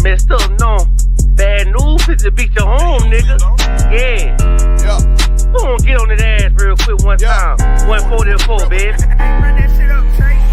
messed up, no. Bad news, fit to beat your home, nigga. Yeah. Go on, get on that ass real quick one time. 144, baby.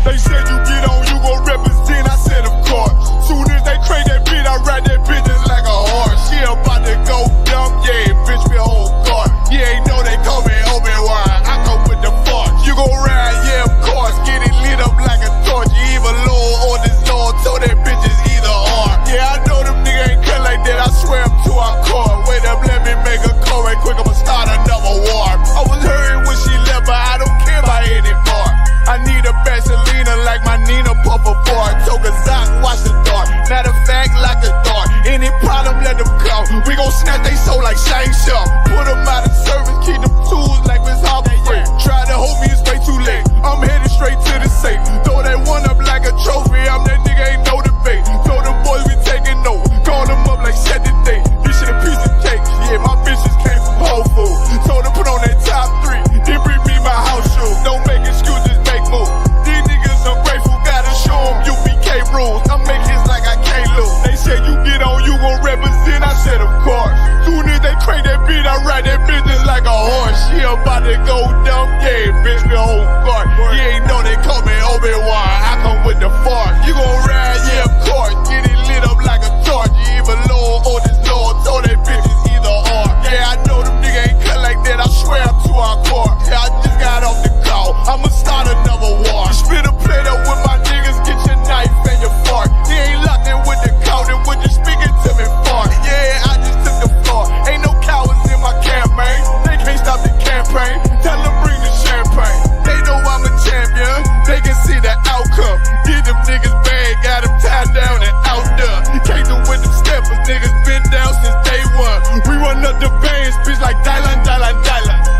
They said you get on, you gon' represent. I said, of course. Soon as they crank that bitch, I ride that bitch just like a horse. She about to go dumb, yeah, bitch, me a whole car. You ain't know they call me Obi-Wan. I come with the force. You gon' ride, yeah, of course. Get it lit up like a torch. You either low or this Lord, so that bitch is either or. Yeah, I know them niggas ain't cut like that. I swear I'm to our core. Wait up, let me make a call right quick. I'ma start another war. I was hurting when she left, but I don't care about any part. I need a Vaseline like my Nina Puffer bar. Took a Zoc, watch the dark. Matter of fact, like a dart. Any problem, let them come. We gon' snatch they soul like Shang Tsung. Put them out of service, keep them tools like Miss Harper Free. Try to hold me, it's way too late. I'm headed straight to the safe. Throw that one up like a trophy. I'm that nigga, ain't no debate. Told them boys we taking over. Call them up like set the date. This shit a piece of cake. Yeah, my bitches came from Whole Foods. Told them put on that top 3. Then bring me my house shoes. Don't make excuses. These niggas ungrateful, gotta show them U.P.K rules. I make hits like I can't lose. They said you get on, you gon' represent. I said of course. Soon as they crank that beat, I ride that bitch just like a horse. She about to go dumb, yeah, bitch, me a whole car. You ain't know they call me Obi-Wan. I come with the force. You gon' ride, yeah, of course. Get it lit up like a torch. You either low or this Lord, so that bitch is either or. Yeah, I know them niggas ain't cut like that. I swear I'm to our core. Yeah, I just got off the call. I'ma start another war. Spit a plate up with my niggas, get your knife and your fork. He ain't locked in with the coat, and when you speaking to me fart. Yeah, I just took the floor. Ain't no cowards in my campaign. They can't stop the campaign. Tell them bring the champagne. They know I'm a champion. They can see the outcome. Get them niggas bad, got them tied down and out there. Came through with them steppers, niggas been down since day one. We run up the bands, bitch, like Dylan.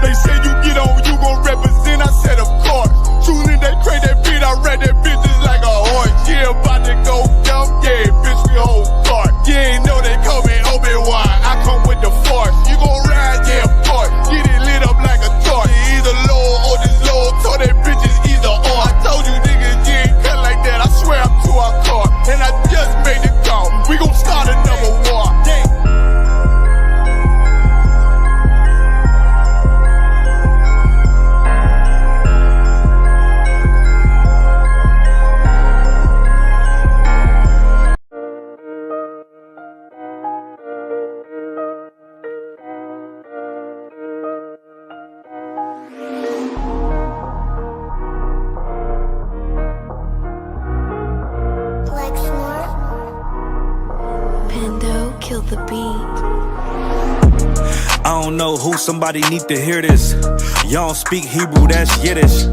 They say you get on, you gon' represent. I said of course. Soon as they crank that beat, I ride that bitch just like a horse. Yeah, about to go dumb, yeah, bitch, we whole cart. You ain't know they call me Obi-Wan. I come with the force. You gon' ride, yeah, of course. Get it lit up like a torch. You either low or this low, so that bitch is either or. I told you niggas, you ain't cut like that. I swear I'm to our car. And I just made the call. We gon' start another war. Yeah. I don't know who, somebody need to hear this. Y'all don't speak Hebrew, that's Yiddish.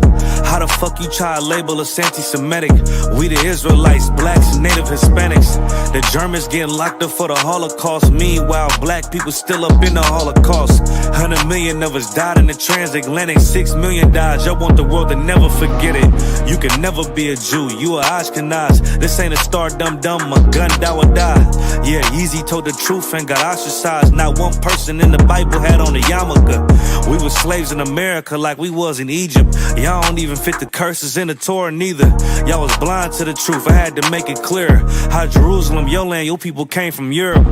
How the fuck you try to label us anti-Semitic? We the Israelites, blacks, native Hispanics. The Germans getting locked up for the Holocaust. Meanwhile, black people still up in the Holocaust. 100 million of us died in the transatlantic. 6 million died, y'all want the world to never forget it. You can never be a Jew, you a Ashkenaz. This ain't a star dumb, a gun die or die. Yeah, Yeezy told the truth and got ostracized. Not one person in the Bible had on a yarmulke. We were slaves in America like we was in Egypt. Y'all don't even fit the curses in the Torah neither. Y'all was blind to the truth, I had to make it clear. How Jerusalem, your land, your people came from Europe.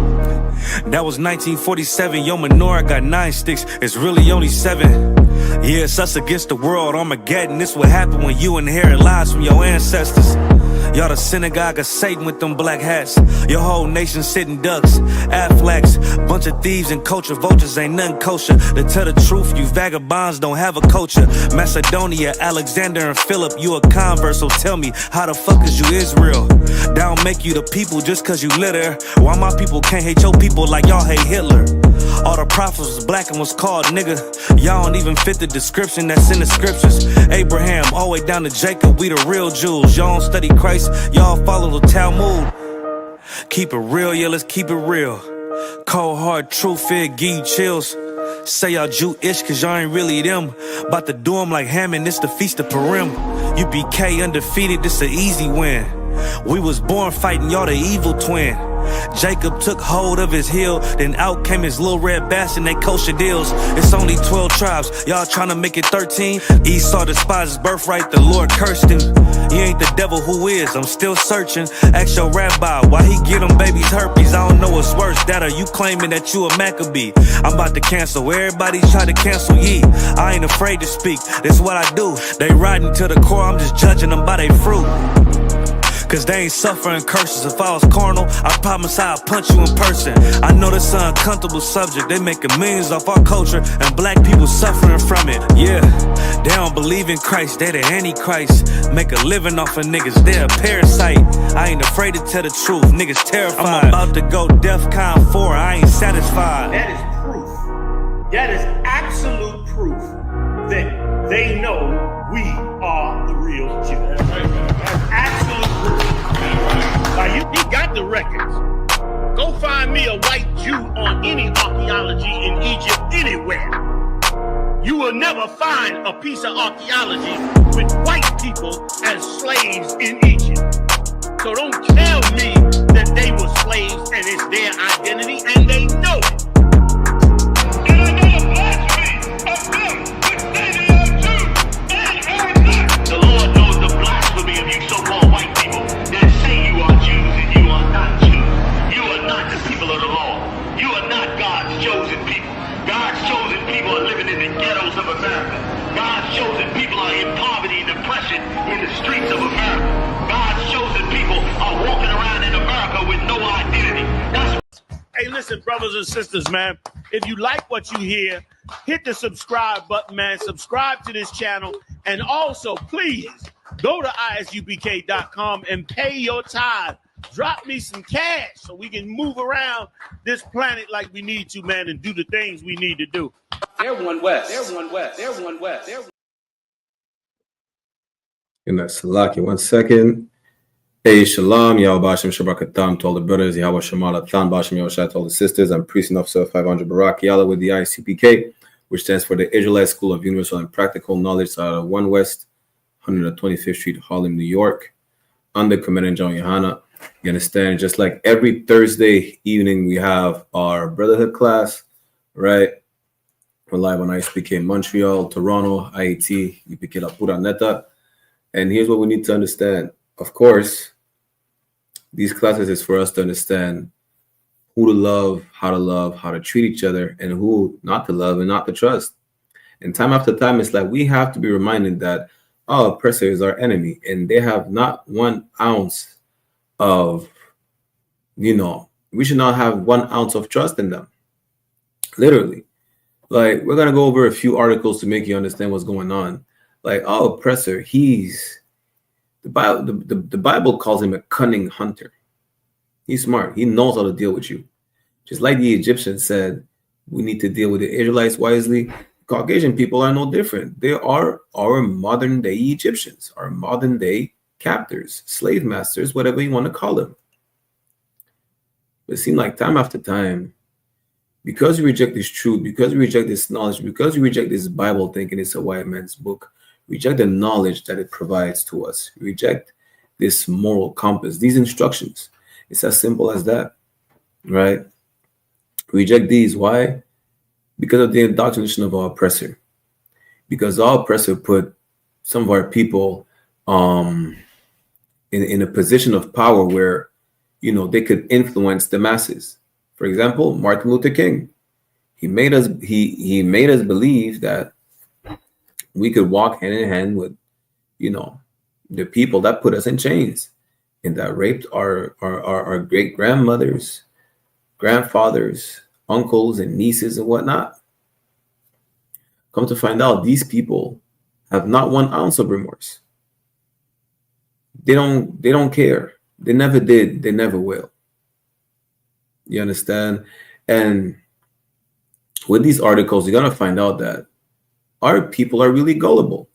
That was 1947, your menorah got 9 sticks, it's really only 7. Yeah, it's us against the world, Armageddon. This what happened when you inherit lies from your ancestors. Y'all the synagogue of Satan with them black hats. Your whole nation sitting ducks, Aflacs. Bunch of thieves and culture vultures, ain't nothing kosher. To tell the truth, you vagabonds don't have a culture. Macedonia, Alexander and Philip, you a convert, so tell me, how the fuck is you Israel? That don't make you the people just cause you live there. Why my people can't hate your people like y'all hate Hitler? All the prophets was black and was called nigga. Y'all don't even fit the description that's in the scriptures. Abraham, all the way down to Jacob, we the real Jews. Y'all don't study Christ, y'all follow the Talmud. Keep it real, yeah, let's keep it real. Cold hard truth, it give you chills. Say y'all Jewish cause y'all ain't really them. About to do them like Hammond, this the Feast of Purim. UPK undefeated, this an easy win. We was born fighting, y'all the evil twin. Jacob took hold of his heel, then out came his little red bastard, they kosher deals. It's only 12 tribes, y'all trying to make it 13. Esau despised his birthright, the Lord cursed him. He ain't the devil, who is? I'm still searching. Ask your rabbi why he get them babies herpes. I don't know what's worse, that or you claiming that you a Maccabee. I'm about to cancel, everybody try to cancel ye. I ain't afraid to speak, that's what I do. They riding to the core, I'm just judging them by their fruit. Cause they ain't suffering curses. If I was carnal, I promise I'd punch you in person. I know this an uncomfortable subject. They making millions off our culture and black people suffering from it. Yeah, they don't believe in Christ, they the Antichrist. Make a living off of niggas, they a parasite. I ain't afraid to tell the truth, niggas terrified. I'm about to go DEFCON 4, I ain't satisfied. That is proof. That is absolute proof that they know we are the real Jews. That's absolute proof. Now you got the records. Go find me a white Jew on any archaeology in Egypt anywhere. You will never find a piece of archaeology with white people as slaves in Egypt. So don't tell me that they were slaves and it's their identity, and they know it. And I know the blasphemy of them which say they are Jews. They are not. The Lord knows the blasphemy of you so-called white people that say you are Jews and you are not Jews. You are not the people of the law. You are not God's chosen people. God's chosen people are living in the ghettos of America. God's chosen people are in poverty and depression in the streets of America. God's chosen people are walking around in America with no identity. Hey, listen, brothers and sisters, man. If you like what you hear, hit the subscribe button, man. Subscribe to this channel. And also, please, go to isupk.com and pay your tithe. Drop me some cash so we can move around this planet like we need to, man, and do the things we need to do. They're one west. They're one west. They're one west. They're And that's Salaki. 1 second. Hey, Shalom, Yahweh Bashem Shabakatam to all the brothers, Yahweh Shemala Tham Bashem Yahushua to all the sisters. I'm Priest and Officer of 500 Barak Yalla with the I.S.U.P.K, which stands for the Israelite School of Universal and Practical Knowledge, 1 West, 125th Street, Harlem, New York, under Commandant John YAHANNA. You understand? Just like every Thursday evening, we have our Brotherhood class, right? We're live on I.S.U.P.K Montreal, Toronto, IIT, upklapuranetapodcast. And here's what we need to understand. Of course, these classes is for us to understand who to love, how to treat each other, and who not to love and not to trust. And time after time, it's like we have to be reminded that our oppressor is our enemy, and they have not 1 ounce of, we should not have 1 ounce of trust in them. Literally. Like, we're going to go over a few articles to make you understand what's going on. Like, our oppressor, the Bible calls him a cunning hunter. He's smart. He knows how to deal with you. Just like the Egyptians said, we need to deal with the Israelites wisely. Caucasian people are no different. They are our modern day Egyptians, our modern day captors, slave masters, whatever you want to call them. But it seems like time after time, because we reject this truth, because we reject this knowledge, because we reject this Bible thinking it's a white man's book, reject the knowledge that it provides to us, reject this moral compass, these instructions. It's as simple as that, right? Reject these. Why? Because of the indoctrination of our oppressor. Because our oppressor put some of our people in a position of power where, they could influence the masses. For example, Martin Luther King. He made us believe that we could walk hand in hand with, the people that put us in chains and that raped our great grandmothers, grandfathers, uncles, and nieces and whatnot. Come to find out, these people have not 1 ounce of remorse. They don't care. They never did. They never will. You understand? And with these articles, you're going to find out that our people are really gullible.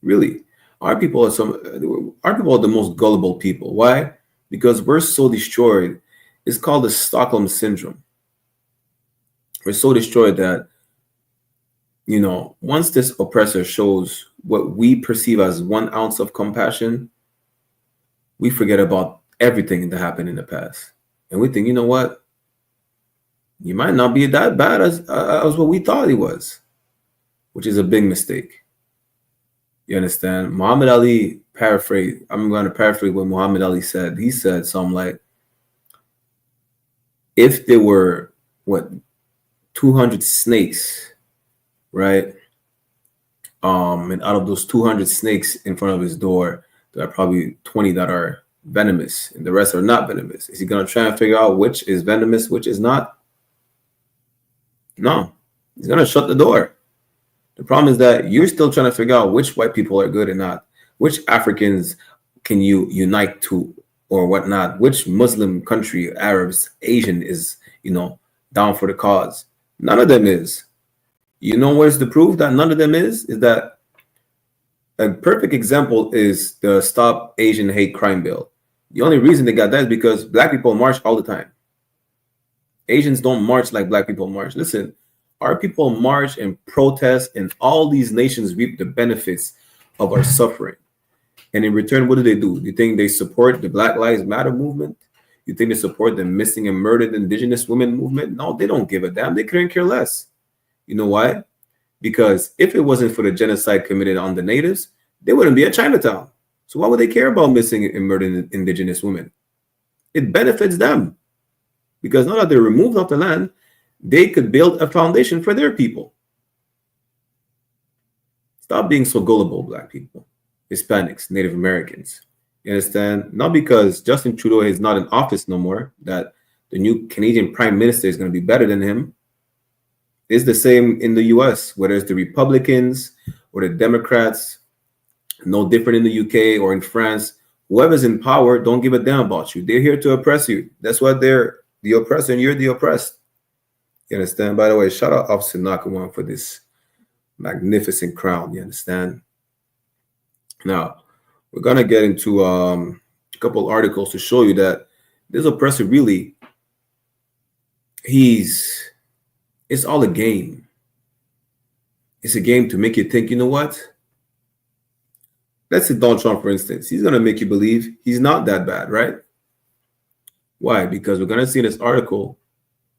Really. Our people are the most gullible people. Why? Because we're so destroyed. It's called the Stockholm Syndrome. We're so destroyed that, once this oppressor shows what we perceive as 1 ounce of compassion, we forget about everything that happened in the past. And we think, you know what? You might not be that bad as what we thought he was, which is a big mistake. You understand? Muhammad Ali paraphrased. I'm going to paraphrase what Muhammad Ali said. He said something like, if there were 200 snakes, right? And out of those 200 snakes in front of his door, there are probably 20 that are venomous, and the rest are not venomous. Is he going to try and figure out which is venomous, which is not? No, he's going to shut the door. The problem is that you're still trying to figure out which white people are good and not, which Africans can you unite to or whatnot, which Muslim country, Arabs, Asian is, down for the cause. None of them is. You know where's the proof that none of them is that a perfect example is the Stop Asian Hate Crime Bill. The only reason they got that is because black people march all the time. Asians don't march like black people march. Listen, our people march and protest, and all these nations reap the benefits of our suffering. And in return, what do? You think they support the Black Lives Matter movement? You think they support the missing and murdered indigenous women movement? No, they don't give a damn. They couldn't care less. You know why? Because if it wasn't for the genocide committed on the natives, they wouldn't be at Chinatown. So why would they care about missing and murdered indigenous women? It benefits them. Because now that they're removed off the land, they could build a foundation for their people. Stop being so gullible, black people, Hispanics, Native Americans. You understand? Not because Justin Trudeau is not in office no more, that the new Canadian Prime Minister is going to be better than him. It's the same in the US, whether it's the Republicans or the Democrats, no different in the UK or in France. Whoever's in power don't give a damn about you. They're here to oppress you. That's why they're the oppressor and you're the oppressed. You understand? By the way, shout out Officer Nakawan for this magnificent crown. You understand? Now, we're going to get into a couple articles to show you that this oppressor really, it's all a game. It's a game to make you think, you know what? Let's say Donald Trump, for instance. He's going to make you believe he's not that bad, right? Why? Because we're going to see in this article,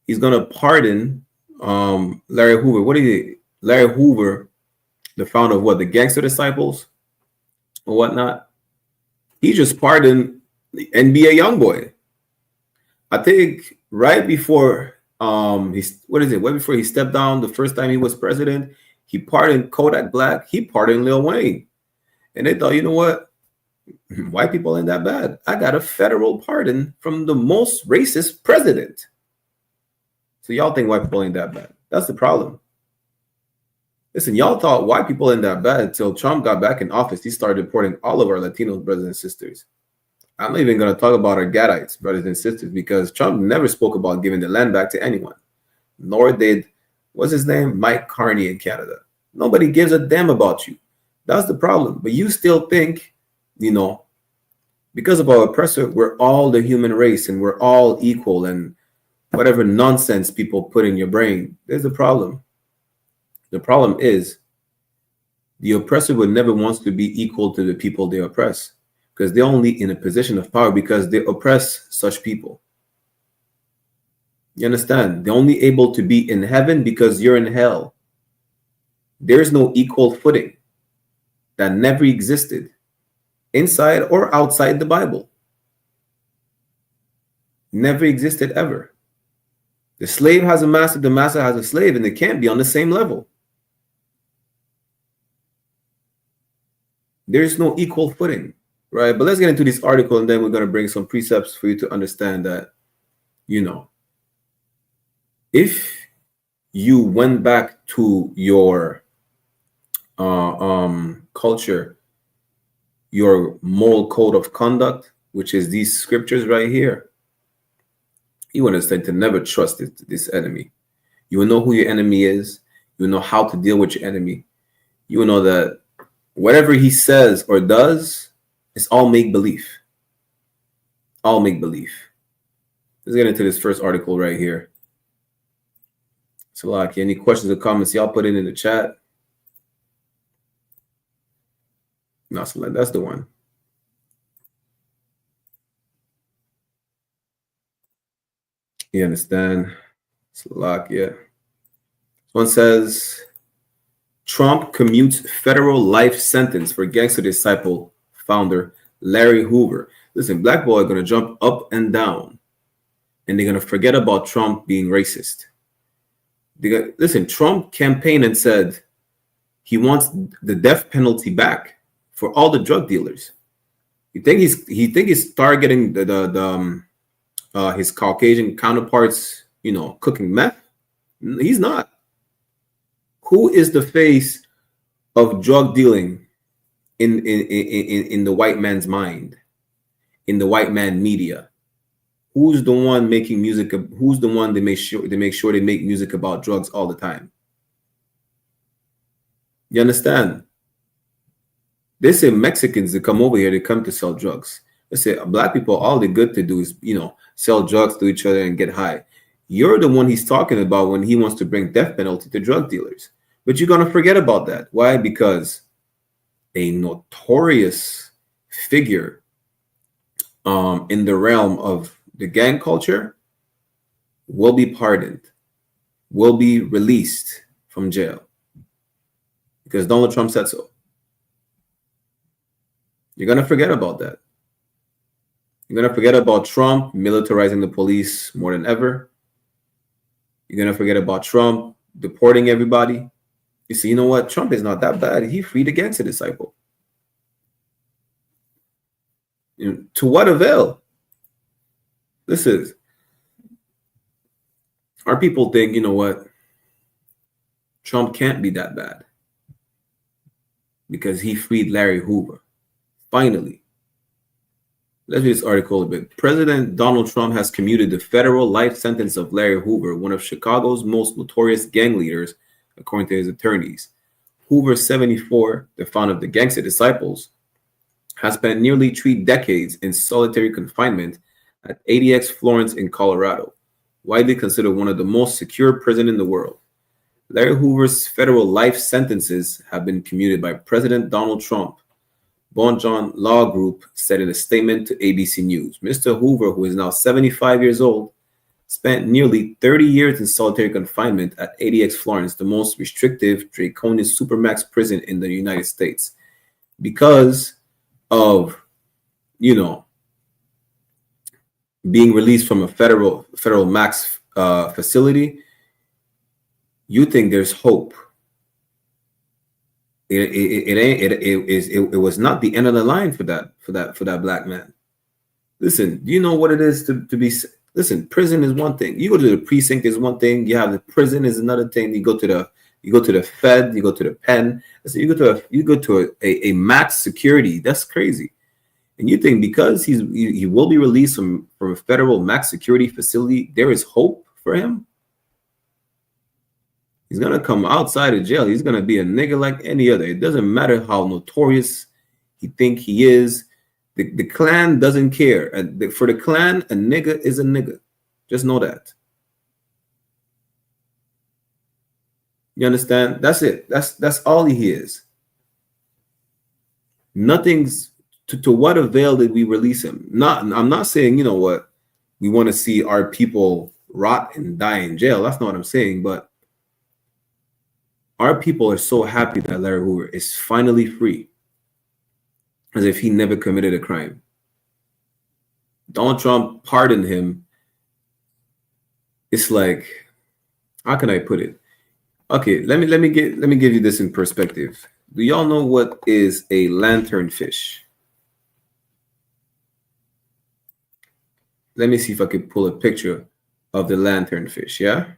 he's going to pardon Larry Hoover. Larry Hoover, the founder of what? The Gangster Disciples or whatnot. He just pardoned the NBA YoungBoy. I think right before right before he stepped down the first time he was president, he pardoned Kodak Black. He pardoned Lil Wayne. And they thought, you know what? White people ain't that bad. I got a federal pardon from the most racist president. So y'all think white people ain't that bad. That's the problem. Listen, y'all thought white people ain't that bad until Trump got back in office. He started deporting all of our Latino brothers and sisters. I'm not even going to talk about our Gadites, brothers and sisters, because Trump never spoke about giving the land back to anyone. Nor did, what's his name? Mike Carney in Canada. Nobody gives a damn about you. That's the problem. But you still think, because of our oppressor, we're all the human race and we're all equal and whatever nonsense people put in your brain. There's a problem. The problem is the oppressor would never want to be equal to the people they oppress because they're only in a position of power because they oppress such people. You understand? They're only able to be in heaven because you're in hell. There's no equal footing. That never existed inside or outside the Bible. Never existed ever. The slave has a master, the master has a slave, and they can't be on the same level. There's no equal footing, right? But let's get into this article, and then we're going to bring some precepts for you to understand that, if you went back to your culture, your moral code of conduct, which is these scriptures right here, you understand to never trust this enemy. You will know who your enemy is. You will know how to deal with your enemy. You will know that whatever he says or does is all make-believe. All make-believe. Let's get into this first article right here. So, like, any questions or comments, y'all put it in the chat. No, so that's the one. You understand? Slovakia. One says Trump commutes federal life sentence for gangster disciple founder Larry Hoover. Listen, black boy are going to jump up and down, and they're going to forget about Trump being racist. Listen, Trump campaigned and said he wants the death penalty back for all the drug dealers. You think he's targeting his Caucasian counterparts, cooking meth? He's not. Who is the face of drug dealing in the white man's mind, in the white man media? Who's the one making music? Who's the one that make sure they make music about drugs all the time? You understand? They say Mexicans that come over here, they come to sell drugs. They say black people, all they're good to do is, sell drugs to each other and get high. You're the one he's talking about when he wants to bring death penalty to drug dealers. But you're going to forget about that. Why? Because a notorious figure in the realm of the gang culture will be pardoned, will be released from jail because Donald Trump said so. You're going to forget about that. You're going to forget about Trump militarizing the police more than ever. You're going to forget about Trump deporting everybody. You see, you know what? Trump is not that bad. He freed a gangster disciple. To what avail? Our people think, you know what? Trump can't be that bad because he freed Larry Hoover. Finally. Let's read this article a bit. President Donald Trump has commuted the federal life sentence of Larry Hoover, one of Chicago's most notorious gang leaders, according to his attorneys. Hoover, 74, the founder of the Gangster Disciples, has spent nearly 3 decades in solitary confinement at ADX Florence in Colorado, widely considered one of the most secure prisons in the world. Larry Hoover's federal life sentences have been commuted by President Donald Trump. Bon John Law Group said in a statement to ABC News, Mr. Hoover, who is now 75 years old, spent nearly 30 years in solitary confinement at ADX Florence, the most restrictive, draconian supermax prison in the United States. Because of, being released from a federal max facility, you think there's hope. It was not the end of the line for that black man. Listen, do you know what it is to be? Listen, prison is one thing. You go to the precinct is one thing. You have the prison is another thing. You go to the Fed. You go to the pen. So you go to a max security. That's crazy. And you think because he will be released from a federal max security facility, there is hope for him? He's going to come outside of jail. He's going to be a nigga like any other. It doesn't matter how notorious he think he is. The Klan doesn't care. For the Klan, a nigga is a nigga. Just know that. You understand? That's it. That's all he is. Nothing's to what avail did we release him? I'm not saying, you know what, we want to see our people rot and die in jail. That's not what I'm saying, but our people are so happy that Larry Hoover is finally free, as if he never committed a crime. Donald Trump pardoned him. It's like, how can I put it? Okay, let me give you this in perspective. Do y'all know what is a lanternfish? Let me see if I can pull a picture of the lanternfish, yeah?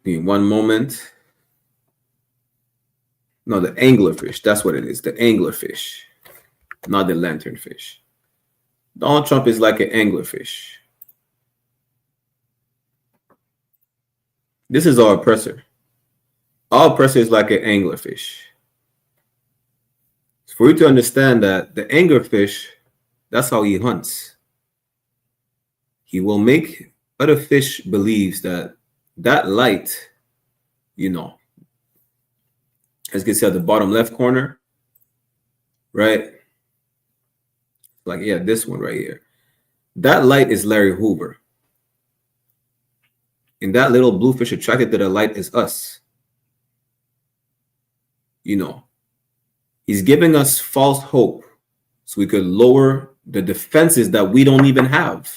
In one moment. No, the anglerfish. That's what it is. The anglerfish, not the lanternfish. Donald Trump is like an anglerfish. This is our oppressor. Our oppressor is like an anglerfish. For you to understand that the anglerfish, that's how he hunts. He will make other fish believes that light, you know, as you can see at the bottom left corner, right? Like, yeah, this one right here. That light is Larry Hoover. And that little blue fish attracted to the light is us. You know, he's giving us false hope so we could lower the defenses that we don't even have,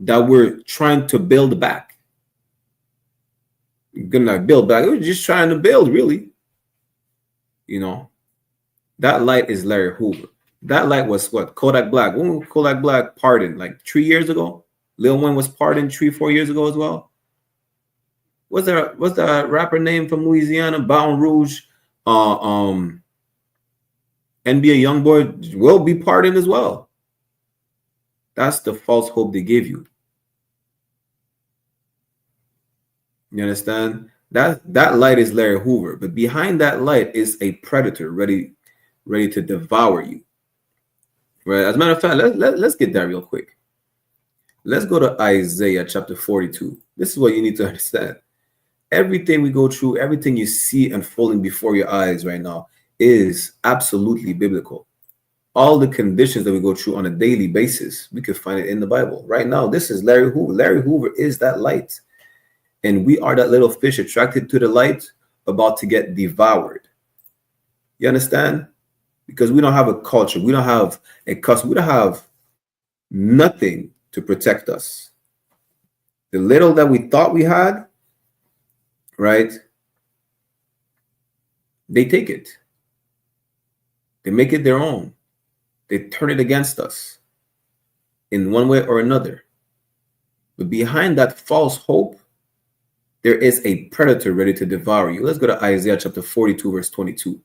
that we're trying to build back. Good night, build back. We're just trying to build, really. You know, that light is Larry Hoover. That light was what? Kodak Black. When was Kodak Black pardoned? Like 3 years ago? Lil Wayne was pardoned 3-4 years ago as well. What's that rapper name from Louisiana? Baton Rouge. NBA Youngboy will be pardoned as well. That's the false hope they give you. You understand? That light is Larry Hoover, but behind that light is a predator ready to devour you. Right? As a matter of fact, let's get that real quick. Let's go to Isaiah chapter 42. This is what you need to understand. Everything we go through, everything you see unfolding before your eyes right now is absolutely biblical. All the conditions that we go through on a daily basis, we could find it in the Bible. Right now, this is Larry Hoover. Larry Hoover is that light. And we are that little fish attracted to the light about to get devoured. You understand? Because we don't have a culture. We don't have a custom. We don't have nothing to protect us. The little that we thought we had, right? They take it. They make it their own. They turn it against us in one way or another. But behind that false hope, there is a predator ready to devour you. Let's go to Isaiah chapter 42, verse 22.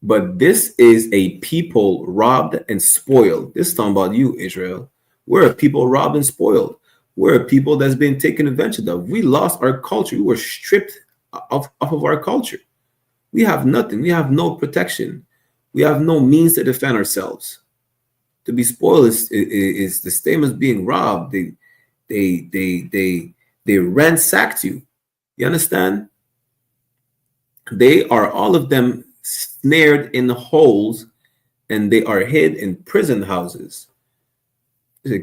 But this is a people robbed and spoiled. This is talking about you, Israel. We're a people robbed and spoiled. We're a people that's been taken advantage of. We lost our culture. We were stripped off of our culture. We have nothing. We have no protection. We have no means to defend ourselves. To be spoiled is the same as being robbed. They ransacked you. You understand? They are all of them snared in holes, and they are hid in prison houses.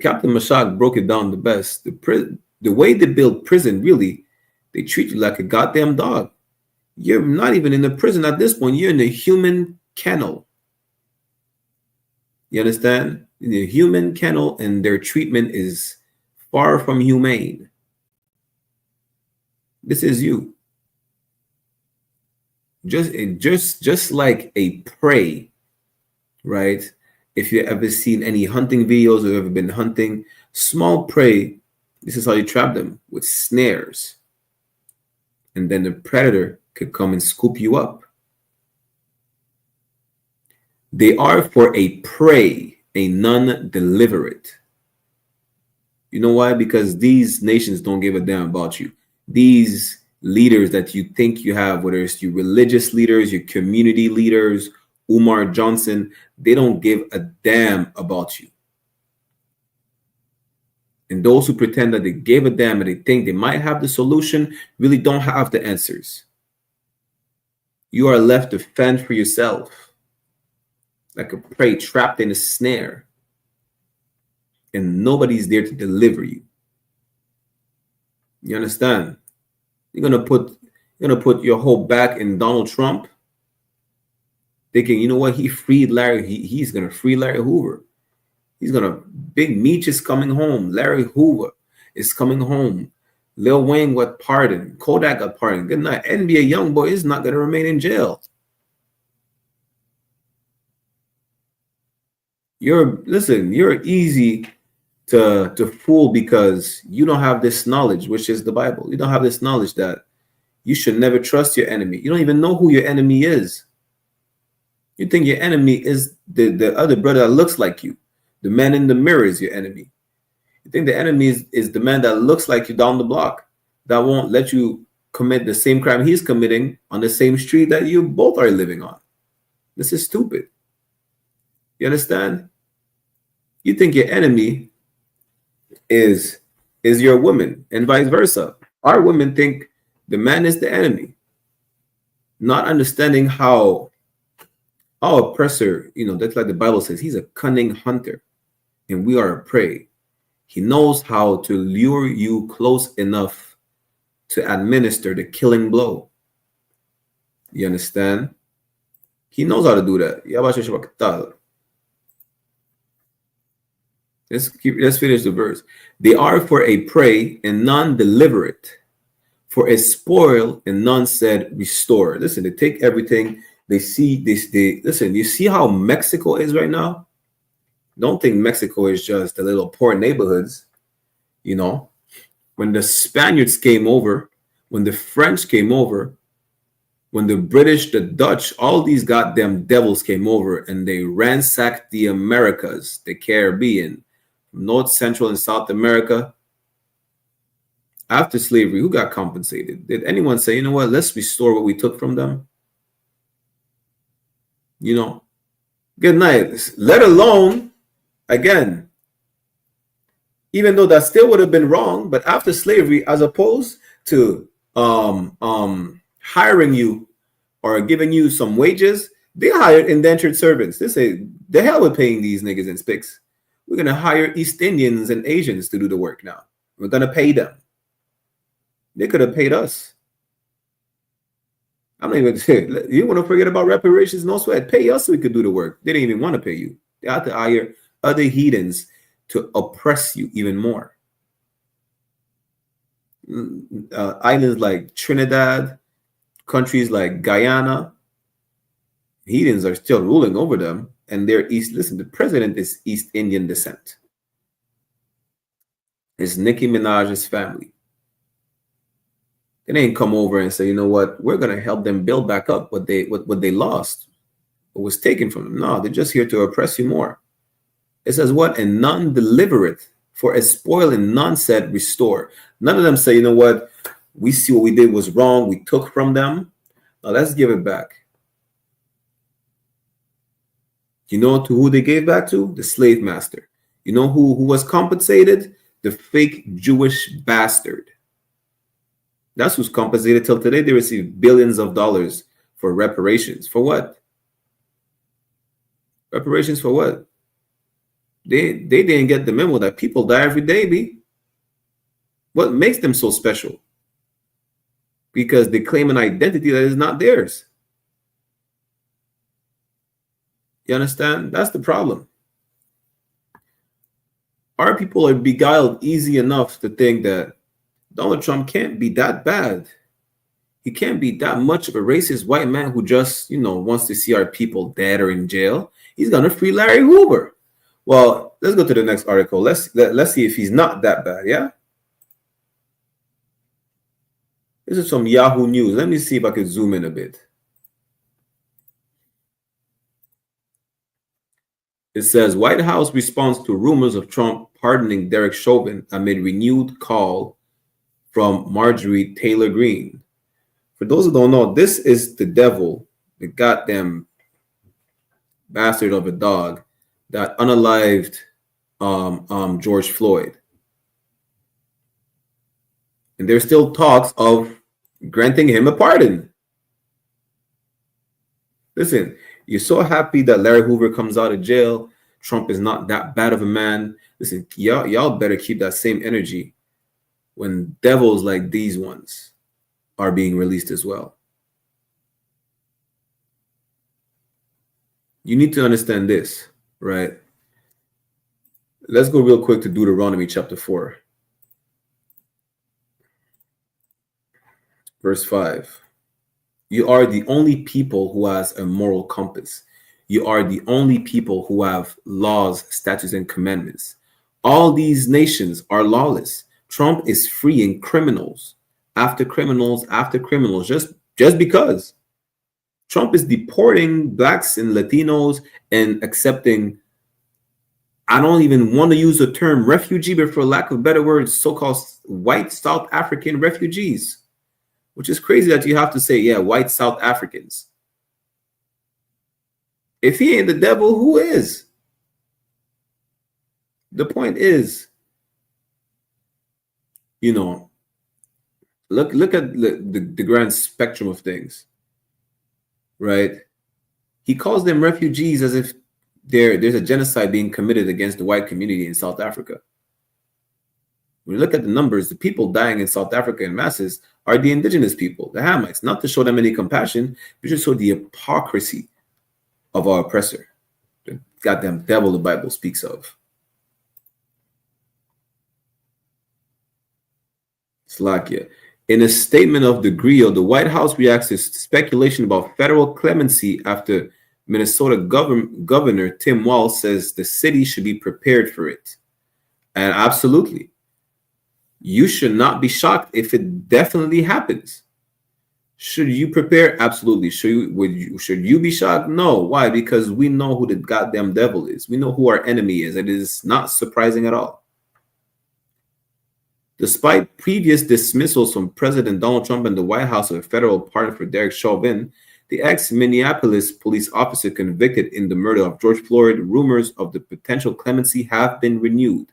Captain Mashak broke it down the best. The way they build prison, really, they treat you like a goddamn dog. You're not even in the prison at this point. You're in a human kennel. You understand? In a human kennel, and their treatment is far from humane. This is you. Just like a prey, right? If you ever seen any hunting videos or ever been hunting, small prey, this is how you trap them, with snares. And then the predator could come and scoop you up. They are for a prey, a none deliberate. You know why? Because these nations don't give a damn about you. These leaders that you think you have, whether it's your religious leaders, your community leaders, Umar Johnson, they don't give a damn about you. And those who pretend that they gave a damn and they think they might have the solution really don't have the answers. You are left to fend for yourself, like a prey trapped in a snare, and nobody's there to deliver you. You understand? You're gonna put your hope back in Donald Trump, thinking, you know what, he freed Larry. He's gonna free Larry Hoover. Big Meech is coming home. Larry Hoover is coming home. Lil Wayne got pardoned. Kodak got pardoned. Good night. NBA Youngboy is not gonna remain in jail. You're easy to fool because you don't have this knowledge, which is the Bible. You don't have this knowledge that you should never trust your enemy. You don't even know who your enemy is. You think your enemy is the other brother that looks like you. The man in the mirror is your enemy. You think the enemy is the man that looks like you down the block, that won't let you commit the same crime he's committing on the same street that you both are living on. This is stupid. You understand? You think your enemy is your woman, and vice versa. Our women think the man is the enemy, not understanding how Our oppressor, that's like the Bible says, he's a cunning hunter, and we are a prey. He knows how to lure you close enough to administer the killing blow. You understand? He knows how to do that. Let's finish the verse. They are for a prey and none deliver it, for a spoil and none said restore. Listen, they take everything. They see this. Listen. You see how Mexico is right now. Don't think Mexico is just the little poor neighborhoods. When the Spaniards came over, when the French came over, when the British, the Dutch, all these goddamn devils came over and they ransacked the Americas, the Caribbean, North, Central, and South America. After slavery, who got compensated? Did anyone say, you know what, let's restore what we took from them? Good night. Let alone, again, even though that still would have been wrong, but after slavery, as opposed to hiring you or giving you some wages, they hired indentured servants. They say, the hell with paying these niggas in SPICs. We're going to hire East Indians and Asians to do the work now. We're going to pay them. They could have paid us. I'm not even saying, you want to forget about reparations? No sweat. Pay us so we could do the work. They didn't even want to pay you. They had to hire other heathens to oppress you even more. Islands like Trinidad, countries like Guyana, heathens are still ruling over them, and they're listen, the president is East Indian descent. It's Nicki Minaj's family. They didn't come over and say, you know what, we're going to help them build back up what they lost, what was taken from them. No, they're just here to oppress you more. It says what? And none deliver it, for a spoil and none said restore. None of them say, you know what, we see what we did was wrong, we took from them. Now let's give it back. You know to who they gave back to? The slave master. You know who was compensated? The fake Jewish bastard. That's who's compensated. Till today, they receive billions of dollars for reparations. For what? Reparations for what? They didn't get the memo that people die every day, B. What makes them so special? Because they claim an identity that is not theirs. You understand? That's the problem. Our people are beguiled easy enough to think that Donald Trump can't be that bad. He can't be that much of a racist white man who just, wants to see our people dead or in jail. He's going to free Larry Hoover. Well, let's go to the next article. Let's see if he's not that bad, yeah? This is from Yahoo News. Let me see if I can zoom in a bit. It says, White House responds to rumors of Trump pardoning Derek Chauvin amid renewed call from Marjorie Taylor Greene. For those who don't know, this is the devil, the goddamn bastard of a dog that unalived George Floyd. And there's still talks of granting him a pardon. Listen, you're so happy that Larry Hoover comes out of jail. Trump is not that bad of a man. Listen, y'all better keep that same energy when devils like these ones are being released as well. You need to understand this, right? Let's go real quick to Deuteronomy chapter 4. Verse 5. You are the only people who has a moral compass. You are the only people who have laws, statutes, and commandments. All these nations are lawless. Trump is freeing criminals after criminals after criminals just because. Trump is deporting blacks and Latinos and accepting, I don't even want to use the term refugee, but for lack of better words, so-called white South African refugees, which is crazy that you have to say, yeah, white South Africans. If he ain't the devil, who is? The point is, look at the grand spectrum of things, right? He calls them refugees as if there's a genocide being committed against the white community in South Africa. When you look at the numbers, the people dying in South Africa in masses are the indigenous people, the Hamites, not to show them any compassion, but just show the hypocrisy of our oppressor, the goddamn devil the Bible speaks of. Slovakia. In a statement of degree, the White House reacts to speculation about federal clemency after Minnesota Governor Tim Walz says the city should be prepared for it. And absolutely, you should not be shocked if it definitely happens. Should you prepare? Absolutely. Should you be shocked? No. Why? Because we know who the goddamn devil is. We know who our enemy is. It is not surprising at all. Despite previous dismissals from President Donald Trump and the White House of a federal pardon for Derek Chauvin, the ex-Minneapolis police officer convicted in the murder of George Floyd, rumors of the potential clemency have been renewed.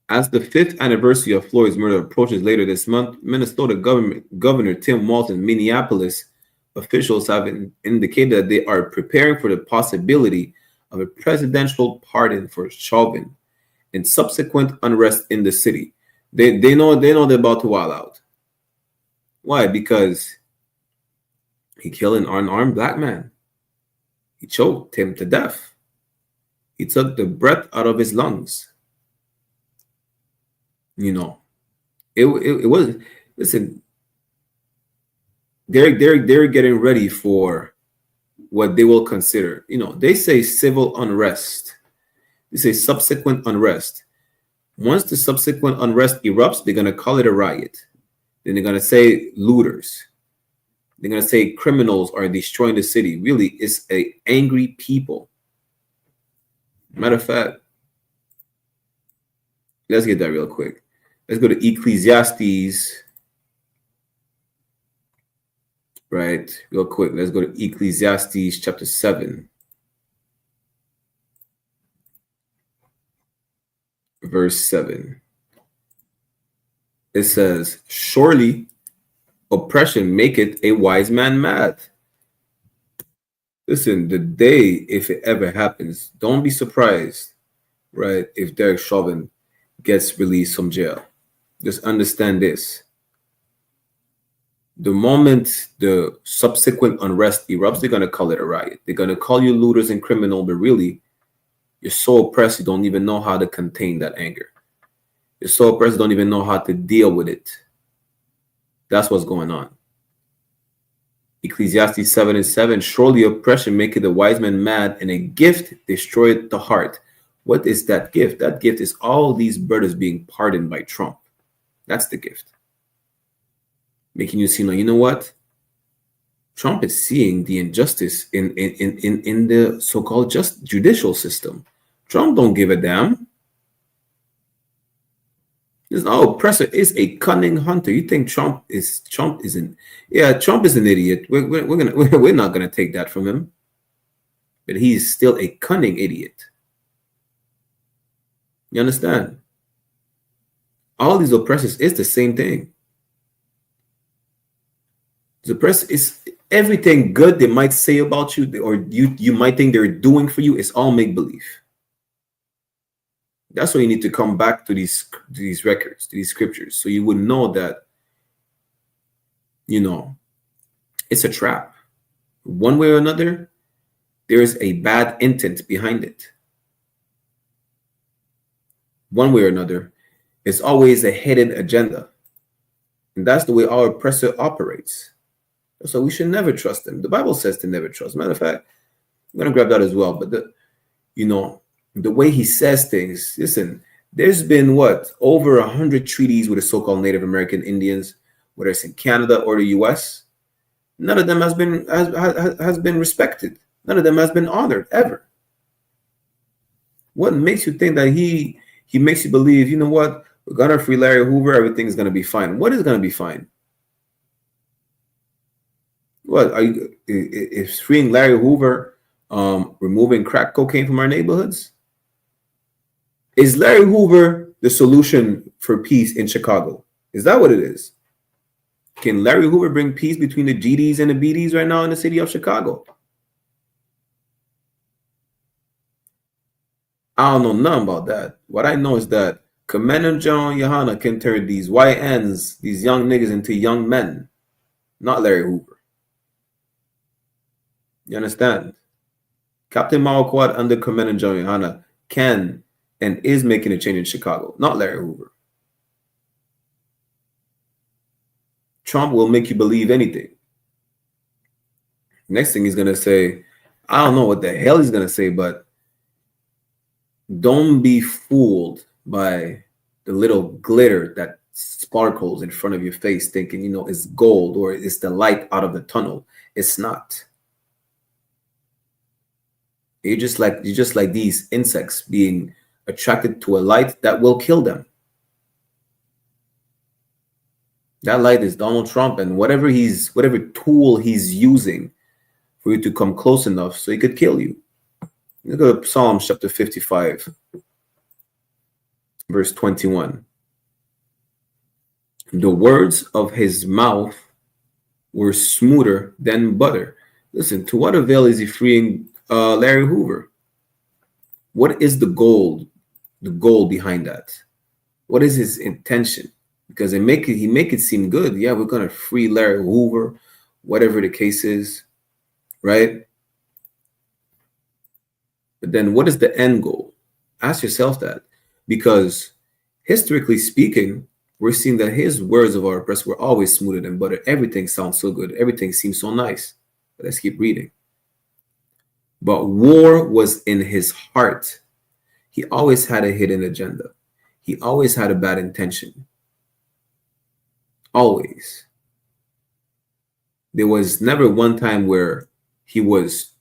As the 5th anniversary of Floyd's murder approaches later this month, Minnesota Governor Tim Walz and Minneapolis officials have indicated that they are preparing for the possibility of a presidential pardon for Chauvin and subsequent unrest in the city. They know they're about to wild out. Why? Because he killed an unarmed black man. He choked him to death. He took the breath out of his lungs. You know, it was, listen, they're getting ready for what they will consider, you know, they say civil unrest. They say subsequent unrest. Once the subsequent unrest erupts, they're going to call it a riot. Then they're going to say looters. They're going to say criminals are destroying the city. Really, it's an angry people. Matter of fact, let's get that real quick. Let's go to Ecclesiastes. Right, real quick. Let's go to Ecclesiastes chapter 7. Verse 7. It says, surely oppression maketh a wise man mad. Listen, the day, if it ever happens, don't be surprised, right, if Derek Chauvin gets released from jail. Just understand this. The moment the subsequent unrest erupts, they're going to call it a riot. They're going to call you looters and criminal, but really, you're so oppressed, you don't even know how to contain that anger. You're so oppressed, you don't even know how to deal with it. That's what's going on. Ecclesiastes 7:7, surely oppression maketh the wise man mad, and a gift destroyeth the heart. What is that gift? That gift is all these brothers being pardoned by Trump. That's the gift. Making you see, like, you know what? Trump is seeing the injustice in the so-called just judicial system. Trump don't give a damn. This oppressor is a cunning hunter. You think Trump is an idiot. We're not gonna take that from him. But he's still a cunning idiot. You understand? All these oppressors is the same thing. The oppressor is everything good they might say about you, or you might think they're doing for you, is all make-believe. That's why you need to come back to these records, to these scriptures, so you would know that, you know, it's a trap. One way or another, there is a bad intent behind it. One way or another, it's always a hidden agenda. And that's the way our oppressor operates. So we should never trust them. The Bible says to never trust. Matter of fact, I'm going to grab that as well. But, the way he says things, listen, there's been, over 100 treaties with the so-called Native American Indians, whether it's in Canada or the U.S. None of them has been respected. None of them has been honored, ever. What makes you think that he makes you believe, you know what, we're going to free Larry Hoover, everything's going to be fine? What is going to be fine? What are you? Is freeing Larry Hoover removing crack cocaine from our neighborhoods? Is Larry Hoover the solution for peace in Chicago? Is that what it is? Can Larry Hoover bring peace between the GDs and the BDs right now in the city of Chicago? I don't know nothing about that. What I know is that Commander General YAHANNA can turn these YNs, these young niggas, into young men, not Larry Hoover. You understand? Captain Mawquad under Commander General YAHANNA can and is making a change in Chicago, not Larry Hoover. Trump will make you believe anything. Next thing he's going to say, I don't know what the hell he's going to say, but don't be fooled by the little glitter that sparkles in front of your face thinking, you know, it's gold or it's the light out of the tunnel. It's not. You're just like these insects being attracted to a light that will kill them. That light is Donald Trump and whatever tool he's using for you to come close enough so he could kill you. Look at Psalm chapter 55, verse 21. The words of his mouth were smoother than butter. Listen, to what avail is he freeing Larry Hoover? What is the goal behind that? What is his intention? Because he make it seem good. Yeah, we're gonna free Larry Hoover, whatever the case is, right? But then what is the end goal? Ask yourself that. Because historically speaking, we're seeing that his words of our oppressor were always smoother than butter. Everything sounds so good. Everything seems so nice. But let's keep reading. But war was in his heart. He always had a hidden agenda. He always had a bad intention. Always. There was never one time where he was,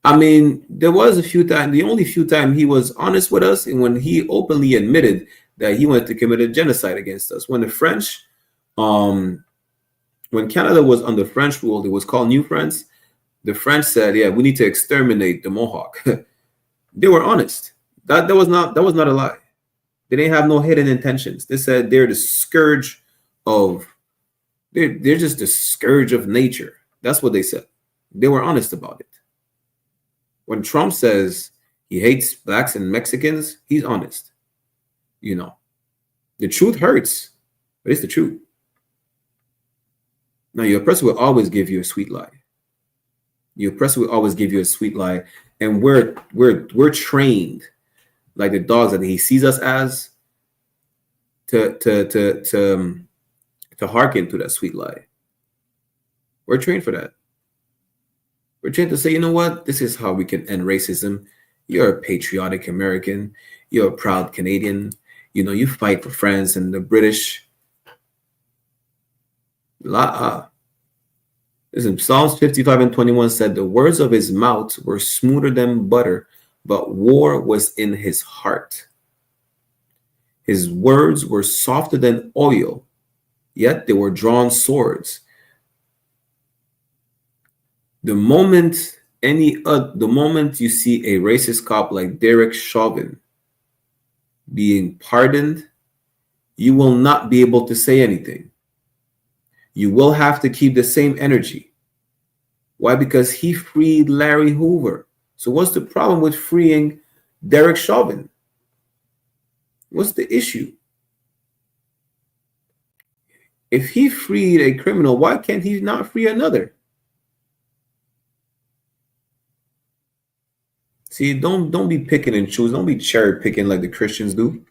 I mean, there was a few times, the only few times he was honest with us, and when he openly admitted that he wanted to commit a genocide against us. When the French, when Canada was under French rule, it was called New France. The French said, yeah, we need to exterminate the Mohawk. They were honest. That was not a lie. They didn't have no hidden intentions. They said they're the scourge of, they're just the scourge of nature. That's what they said. They were honest about it. When Trump says he hates blacks and Mexicans, he's honest. You know, the truth hurts, but it's the truth. Now, your oppressor will always give you a sweet lie. Your oppressor will always give you a sweet lie, and we're trained like the dogs that he sees us as to hearken to that sweet lie. We're trained for that. We're trained to say, you know what? This is how we can end racism. You're a patriotic American. You're a proud Canadian. You know, you fight for France and the British. Listen, Psalms 55 and 21 said, the words of his mouth were smoother than butter, but war was in his heart. His words were softer than oil, yet they were drawn swords. The moment you see a racist cop like Derek Chauvin being pardoned, you will not be able to say anything. You will have to keep the same energy. Why? Because he freed Larry Hoover. So what's the problem with freeing Derek Chauvin? What's the issue? If he freed a criminal, why can't he not free another? See, don't be picking and choosing. Don't be cherry picking like the Christians do.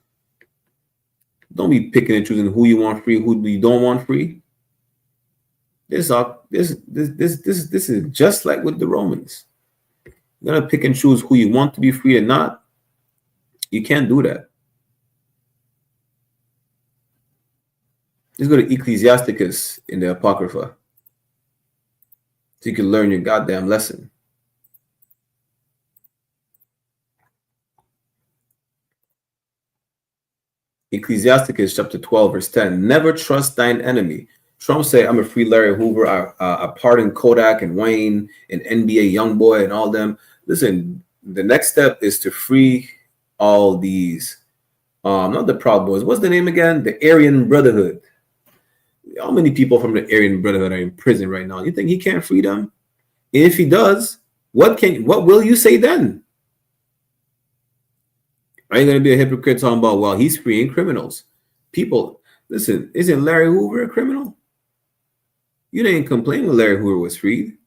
Don't be picking and choosing who you want free, who you don't want free. This is just like with the Romans. You're gonna pick and choose who you want to be free or not. You can't do that. Let's go to Ecclesiasticus in the Apocrypha, so you can learn your goddamn lesson. Ecclesiasticus chapter 12, verse 10. Never trust thine enemy. Trump said, I'm a free Larry Hoover. I pardon Kodak and Wayne and NBA Youngboy and all them. Listen, the next step is to free all these, not the Proud Boys. What's the name again? The Aryan Brotherhood. How many people from the Aryan Brotherhood are in prison right now? You think he can't free them? If he does, what will you say then? Are you going to be a hypocrite talking about, well, he's freeing criminals? People, listen, isn't Larry Hoover a criminal? You didn't complain when Larry Hoover was freed.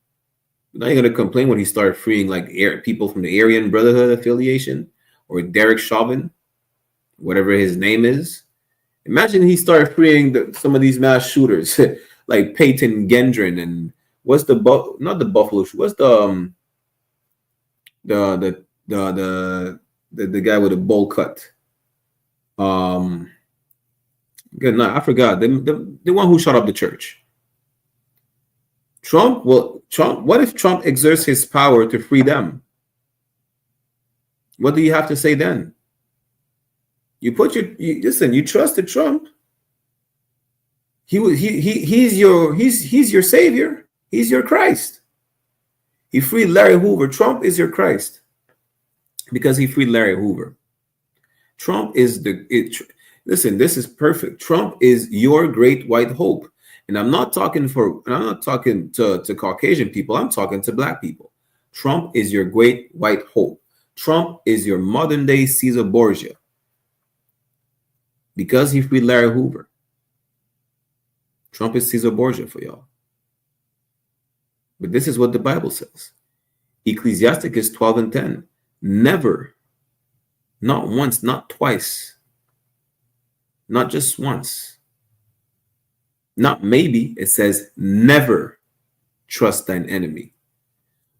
Now you're going to complain when he started freeing like people from the Aryan Brotherhood affiliation or Derek Chauvin, whatever his name is. Imagine he started freeing some of these mass shooters like Peyton Gendron and what's the not the Buffalo? What's the guy with a bowl cut? Good night. I forgot the one who shot up the church. Trump. What if Trump exerts his power to free them? What do you have to say then? You trusted Trump. He's your savior. He's your Christ. He freed Larry Hoover. Trump is your Christ because he freed Larry Hoover. Trump is listen, this is perfect. Trump is your great white hope. And I'm not talking to Caucasian people. I'm talking to black people. Trump is your great white hope. Trump is your modern day Caesar Borgia. Because he freed Larry Hoover. Trump is Caesar Borgia for y'all. But this is what the Bible says. Ecclesiasticus 12:10. Never, not once, not twice, not just once, not maybe, it says never trust thine enemy.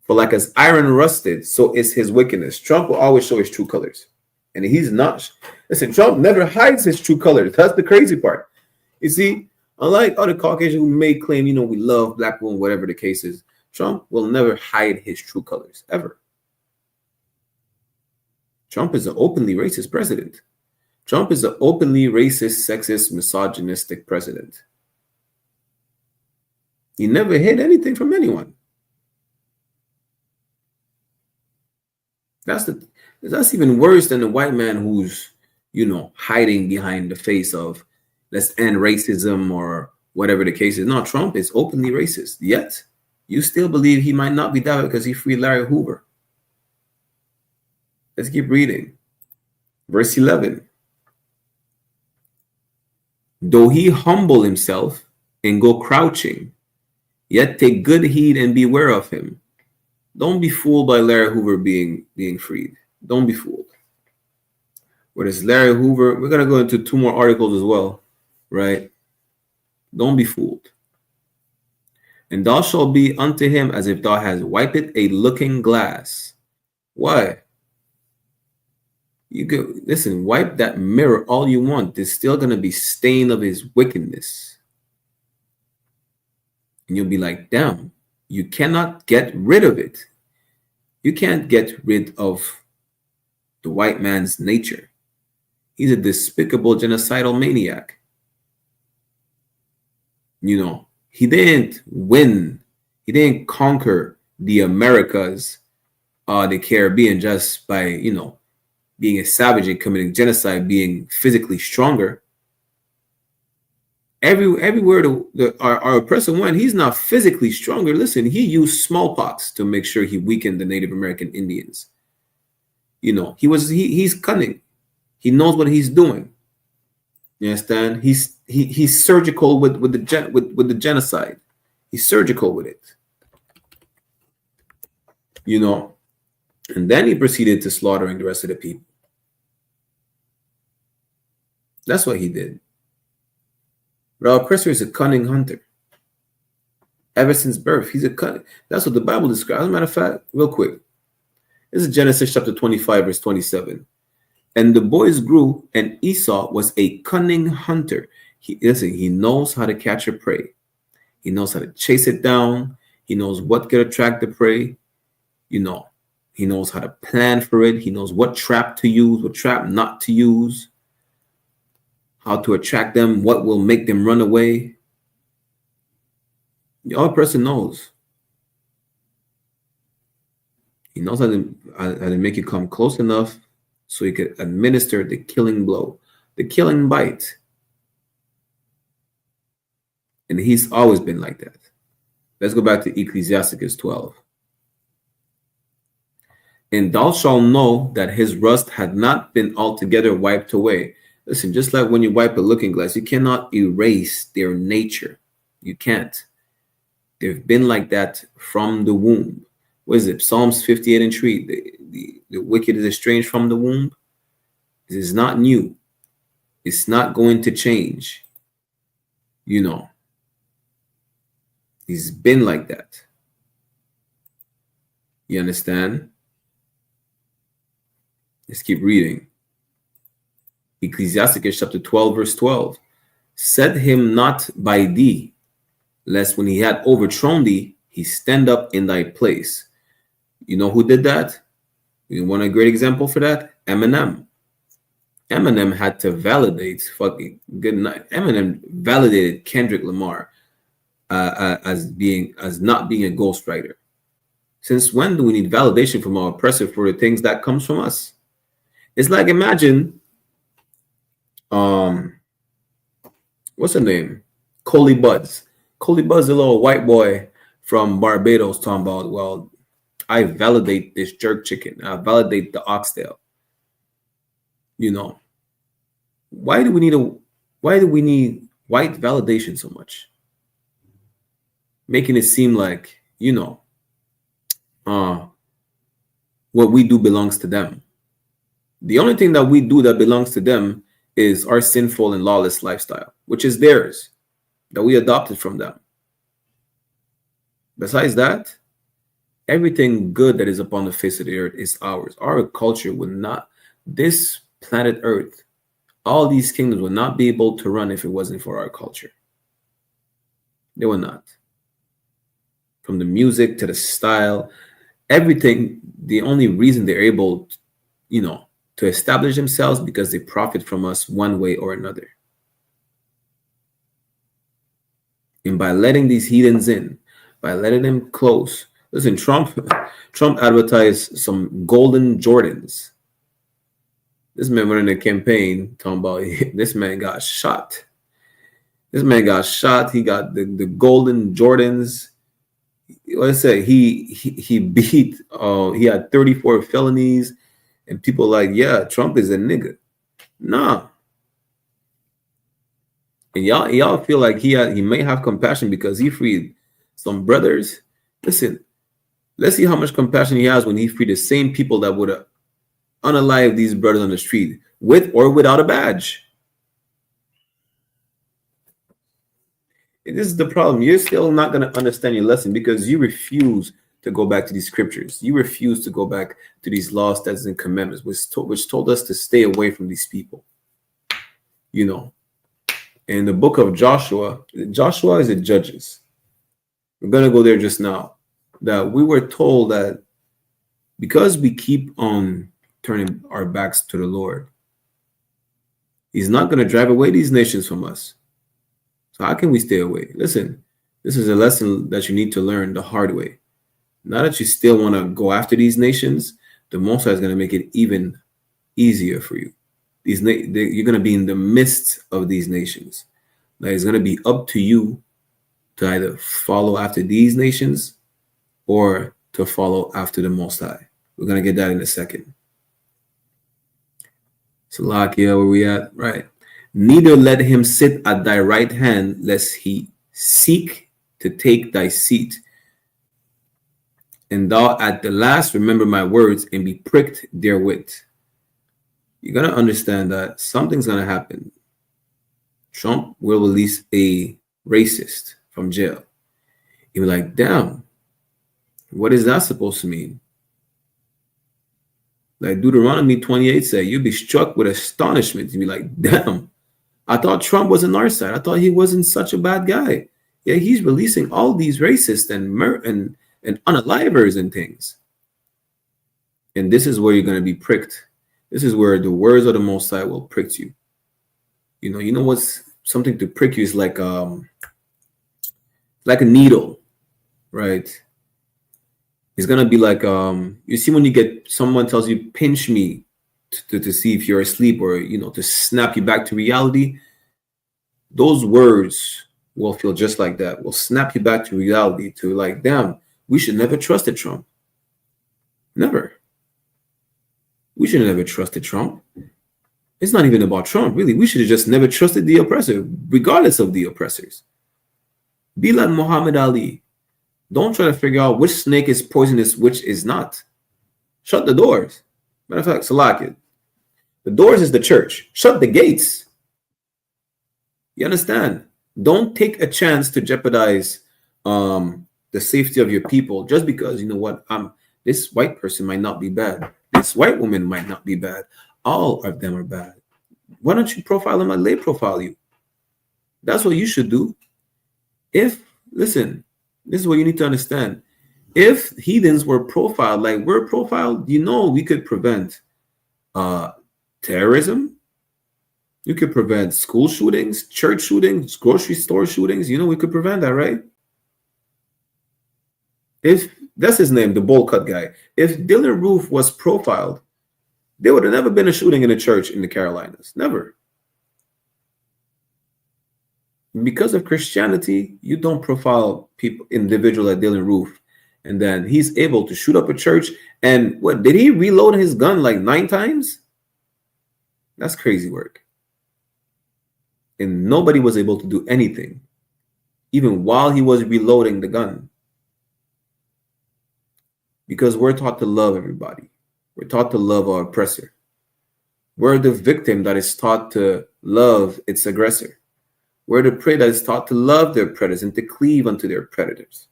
For like as iron rusted, so is his wickedness. Trump will always show his true colors. And he's not. Listen, Trump never hides his true colors. That's the crazy part. You see, unlike other Caucasians who may claim, we love black women, whatever the case is, Trump will never hide his true colors, ever. Trump is an openly racist president. Trump is an openly racist, sexist, misogynistic president. He never hid anything from anyone. That's even worse than the white man who's, hiding behind the face of let's end racism or whatever the case is. No, Trump is openly racist. Yet, you still believe he might not be that because he freed Larry Hoover. Let's keep reading. Verse 11. Though he humble himself and go crouching, yet take good heed and beware of him. Don't be fooled by Larry Hoover being freed. Don't be fooled. What is Larry Hoover? We're going to go into 2 more articles as well, right? Don't be fooled. And thou shalt be unto him as if thou hast wiped a looking glass. Why? You go, listen, wipe that mirror all you want. There's still going to be stain of his wickedness. And you'll be like, damn, you cannot get rid of it. You can't get rid of the white man's nature. He's a despicable genocidal maniac. He didn't win. He didn't conquer the Americas, the Caribbean just by, being a savage and committing genocide, being physically stronger. Everywhere our oppressor went, he's not physically stronger. Listen, he used smallpox to make sure he weakened the Native American Indians. He's cunning. He knows what he's doing. You understand? He's surgical with the genocide. He's surgical with it. And then he proceeded to slaughtering the rest of the people. That's what he did. But our oppressor is a cunning hunter. Ever since birth, he's a cunning. That's what the Bible describes. As a matter of fact, real quick. This is Genesis chapter 25, verse 27. And the boys grew, and Esau was a cunning hunter. He knows how to catch a prey. He knows how to chase it down. He knows what could attract the prey. He knows how to plan for it. He knows what trap to use, what trap not to use, how to attract them, what will make them run away. The other person knows. He knows how to make you come close enough so he could administer the killing blow, the killing bite. And he's always been like that. Let's go back to Ecclesiasticus 12. And thou shalt know that his rust had not been altogether wiped away. Listen, just like when you wipe a looking glass, you cannot erase their nature. You can't. They've been like that from the womb. What is it? Psalms 58:3. The wicked is estranged from the womb. This is not new. It's not going to change. You know. He's been like that. You understand? Let's keep reading. Ecclesiasticus chapter 12, verse 12. Set him not by thee, lest when he had overthrown thee, he stand up in thy place. You know who did that? You want a great example for that? Eminem. Eminem had to validate fucking good night. Eminem validated Kendrick Lamar as not being a ghostwriter. Since when do we need validation from our oppressor for the things that comes from us? It's like, imagine, what's her name? Coley Buddz. Coley Buddz, a little white boy from Barbados, talking about, well, I validate this jerk chicken. I validate the oxtail. You know, why do we need white validation so much? Making it seem like, you know, what we do belongs to them. The only thing that we do that belongs to them is our sinful and lawless lifestyle, which is theirs, that we adopted from them. Besides that, everything good that is upon the face of the earth is ours. Our culture would not, this planet Earth, all these kingdoms would not be able to run if it wasn't for our culture. They would not. From the music to the style, everything, the only reason they're able, you know, to establish themselves because they profit from us one way or another. And by letting these heathens in, by letting them close. Listen, Trump advertised some golden Jordans. This man went in a campaign talking about this man got shot. This man got shot. He got the golden Jordans. Let's say he beat, he had 34 felonies. And people like, yeah, Trump is a nigga. Nah. And y'all feel like he may have compassion because he freed some brothers. Listen, let's see how much compassion he has when he freed the same people that would have unalived these brothers on the street with or without a badge. And this is the problem. You're still not going to understand your lesson because you refuse to go back to these scriptures. You refuse to go back to these laws, statutes, and commandments, which told us to stay away from these people. You know, in the book of Joshua is the Judges. We're going to go there just now. That we were told that because we keep on turning our backs to the Lord, he's not going to drive away these nations from us. So how can we stay away? Listen, this is a lesson that you need to learn the hard way. Now that you still want to go after these nations, the Most High is going to make it even easier for you. You're going to be in the midst of these nations. Now it's going to be up to you to either follow after these nations or to follow after the Most High. We're going to get that in a second. Salakia, where we at? Right. Neither let him sit at thy right hand, lest he seek to take thy seat. And thou at the last remember my words and be pricked therewith. You're going to understand that something's going to happen. Trump will release a racist from jail. You're like, damn, what is that supposed to mean? Like Deuteronomy 28 said, you'll be struck with astonishment. You'll be like, damn, I thought Trump was on our side. I thought he wasn't such a bad guy. Yeah, he's releasing all these racists and unalivers and things. And this is where you're going to be pricked. This is where the words of the Most High will prick you. You know what's something to prick you is like a needle, right? It's going to be like, you see when you get someone tells you, pinch me to see if you're asleep or, to snap you back to reality. Those words will feel just like that. Will snap you back to reality, to like, damn, we should never trusted Trump. Never. We should have never trusted Trump. It's not even about Trump, really. We should have just never trusted the oppressor, regardless of the oppressors. Be like Muhammad Ali. Don't try to figure out which snake is poisonous, which is not. Shut the doors. Matter of fact, Salakit. The doors is the church. Shut the gates. You understand? Don't take a chance to jeopardize the safety of your people just because, you know what, this white person might not be bad. This white woman might not be bad. All of them are bad. Why don't you profile them and they profile you? That's what you should do. Listen, this is what you need to understand. If heathens were profiled like we're profiled, we could prevent terrorism. You could prevent school shootings, church shootings, grocery store shootings. We could prevent that, right? If that's his name, the bowl cut guy. If Dylan Roof was profiled, there would have never been a shooting in a church in the Carolinas. Never. Because of Christianity, you don't profile individual like Dylan Roof, and then he's able to shoot up a church. And what did he reload his gun like 9 times? That's crazy work. And nobody was able to do anything, even while he was reloading the gun. Because we're taught to love everybody. We're taught to love our oppressor. We're the victim that is taught to love its aggressor. We're the prey that is taught to love their predators and to cleave unto their predators.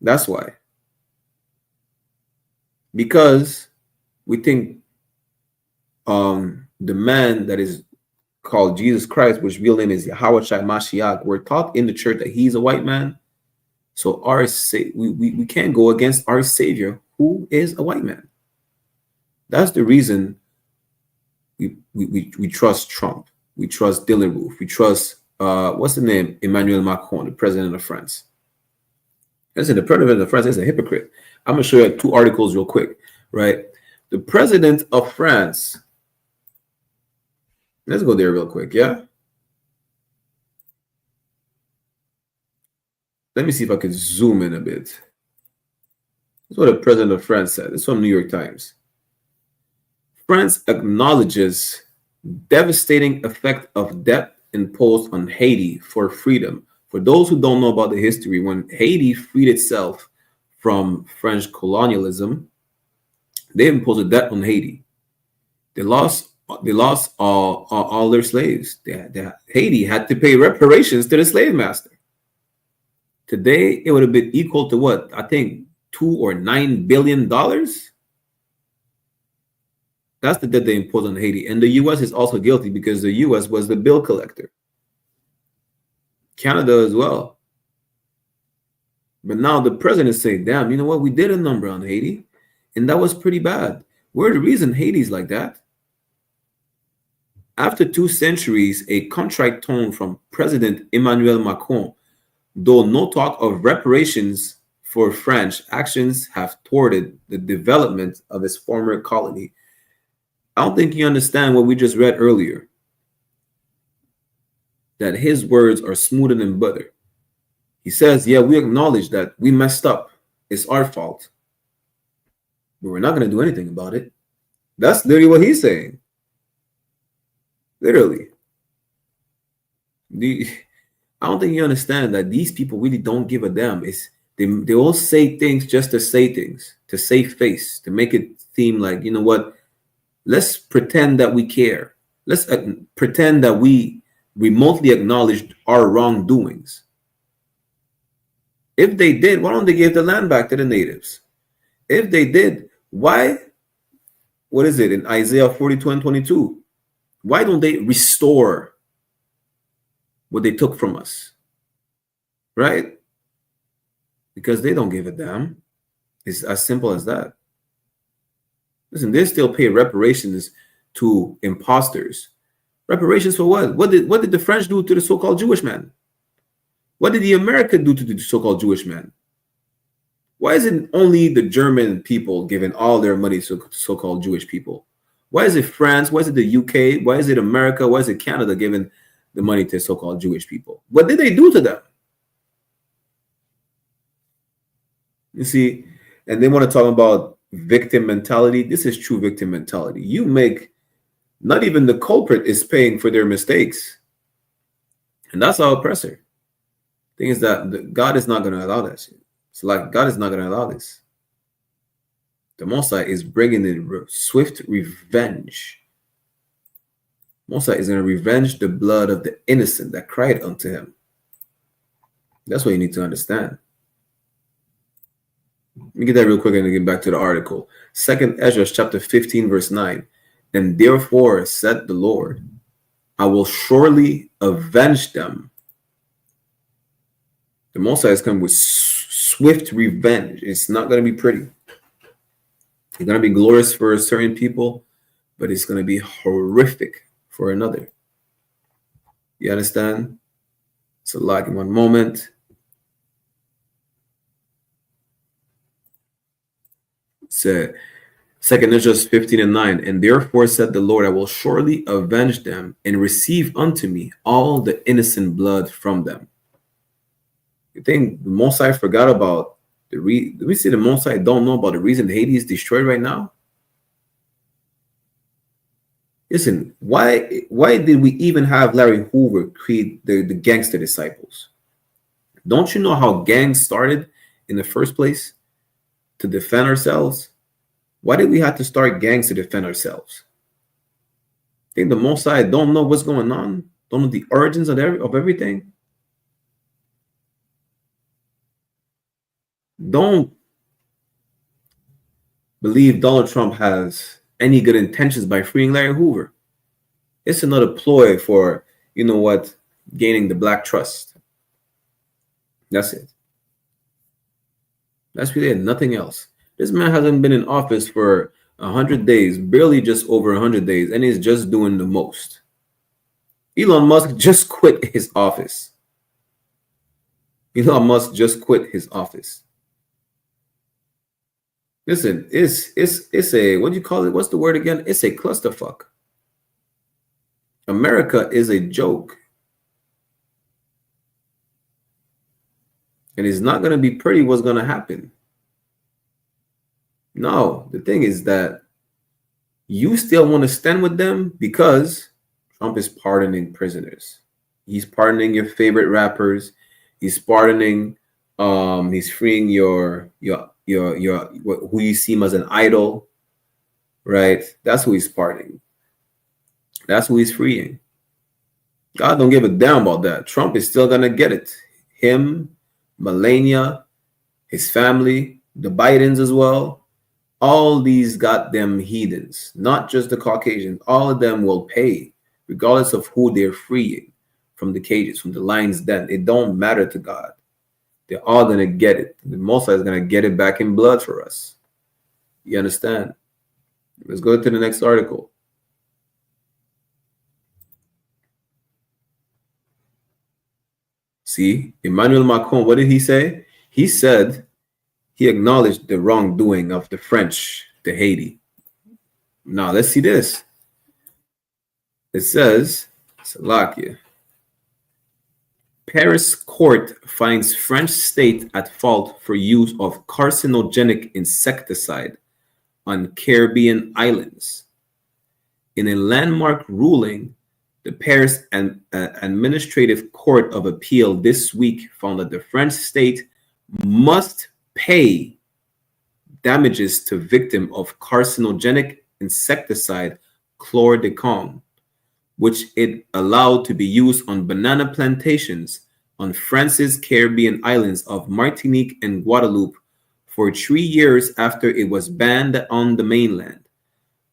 That's why. Because we think the man that is called Jesus Christ, which real name is Yahawashi Mashiach, we're taught in the church that he's a white man. So we can't go against our Savior, who is a white man. That's the reason we trust Trump. We trust Dylan Roof. We trust, what's the name? Emmanuel Macron, the president of France. Listen, the president of France is a hypocrite. I'm going to show you 2 articles real quick, right? The president of France. Let's go there real quick, yeah? Let me see if I can zoom in a bit. This is what the president of France said. This is from New York Times. France acknowledges devastating effect of debt imposed on Haiti for freedom. For those who don't know about the history, when Haiti freed itself from French colonialism, they imposed a debt on Haiti. They lost all their slaves. Haiti had to pay reparations to the slave master. Today, it would have been equal to what? I think $2 or $9 billion. That's the debt they imposed on Haiti. And the U.S. is also guilty because the U.S. was the bill collector. Canada as well. But now the president is saying, damn, you know what? We did a number on Haiti, and that was pretty bad. We're the reason Haiti's like that. After 2 centuries, a contrite tone from President Emmanuel Macron, though no talk of reparations for French actions have thwarted the development of his former colony. I don't think you understand what we just read earlier. That his words are smoother than butter. He says, yeah, we acknowledge that we messed up. It's our fault. But we're not going to do anything about it. That's literally what he's saying. Literally. I don't think you understand that these people really don't give a damn. They all say things just to say things, to save face, to make it seem like, you know what, let's pretend that we care. Let's pretend that we remotely acknowledge our wrongdoings. If they did, why don't they give the land back to the natives? If they did, why? What is it in Isaiah 42:22? Why don't they restore what they took from us? Right? Because they don't give a damn. It's as simple as that. Listen, they still pay reparations to imposters. Reparations for what? What did the French do to the so-called Jewish man? What did the America do to the so-called Jewish man? Why is it only the German people giving all their money to so-called Jewish people? Why is it France? Why is it the UK? Why is it America? Why is it Canada giving the money to so-called Jewish people. What did they do to them? You see, and they want to talk about victim mentality. This is true victim mentality. You make, not even the culprit is paying for their mistakes. And that's our oppressor. Thing is that God is not going to allow that shit. It's like God is not going to allow this. The Mosai is bringing the swift revenge. Mosai is going to revenge the blood of the innocent that cried unto him. That's what you need to understand. Let me get that real quick and get back to the article. 2nd Ezra chapter 15 verse 9. And therefore said the Lord, I will surely avenge them. The Mosai is coming with swift revenge. It's not going to be pretty. It's going to be glorious for certain people, but it's going to be horrific for another. You understand? So like in one moment. Said 2nd Ezra 15 and 9. And therefore said the Lord, I will surely avenge them and receive unto me all the innocent blood from them. You think the Mosai forgot about we see the Mosai don't know about the reason Haiti is destroyed right now? Listen, why did we even have Larry Hoover create the gangster disciples? Don't you know how gangs started in the first place? To defend ourselves? Why did we have to start gangs to defend ourselves? Think the Mosai don't know what's going on? Don't know the origins of everything? Don't believe Donald Trump has any good intentions by freeing Larry Hoover. It's another ploy for, you know what, gaining the black trust. That's it. That's really it, nothing else. This man hasn't been in office for 100 days, barely just over 100 days, and he's just doing the most. Elon Musk just quit his office. Elon Musk just quit his office. Listen, it's a, what do you call it? What's the word again? It's a clusterfuck. America is a joke. And it's not going to be pretty what's going to happen. No, the thing is that you still want to stand with them because Trump is pardoning prisoners. He's pardoning your favorite rappers. He's pardoning, he's freeing your who you see him as an idol, right? That's who he's pardoning. That's who he's freeing. God don't give a damn about that. Trump is still gonna get it. Him, Melania, his family, the Bidens as well. All these goddamn heathens, not just the Caucasians, all of them will pay, regardless of who they're freeing from the cages, from the lion's den. It don't matter to God. They're all going to get it. The Mosai is going to get it back in blood for us. You understand? Let's go to the next article. See, Emmanuel Macron, what did he say? He said he acknowledged the wrongdoing of the French to Haiti. Now, let's see this. It says, Salakia. Paris court finds French state at fault for use of carcinogenic insecticide on Caribbean islands. In a landmark ruling, the Paris Administrative Court of Appeal this week found that the French state must pay damages to victim of carcinogenic insecticide chlordecone, which it allowed to be used on banana plantations on France's Caribbean islands of Martinique and Guadeloupe for 3 years after it was banned on the mainland.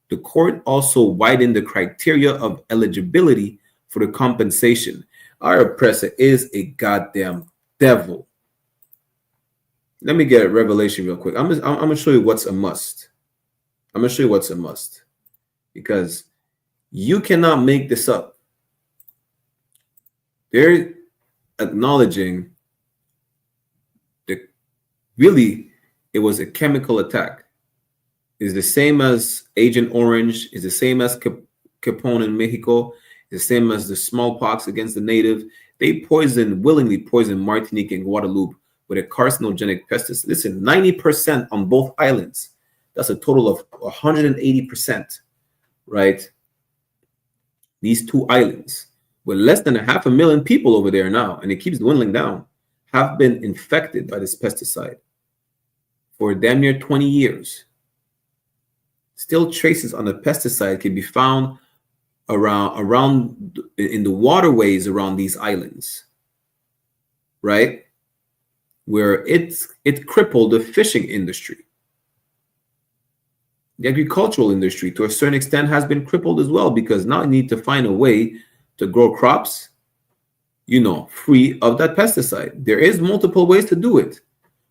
The court also widened the criteria of eligibility for the compensation. Our oppressor is a goddamn devil. Let me get a revelation real quick. I'm gonna show you what's a must. I'm gonna show you what's a must, because you cannot make this up. They're acknowledging that really it was a chemical attack. It's the same as Agent Orange. It's the same as Capone in Mexico. the same as the smallpox against the native. They willingly poison Martinique and Guadeloupe with a carcinogenic pesticide. Listen, 90% on both islands. That's a total of 180%, right? These two islands, with less than 500,000 people over there now, and it keeps dwindling down, have been infected by this pesticide for damn near 20 years. Still, traces on the pesticide can be found around in the waterways around these islands, right? Where it crippled the fishing industry. The agricultural industry, to a certain extent, has been crippled as well, because now you need to find a way to grow crops, free of that pesticide. There is multiple ways to do it.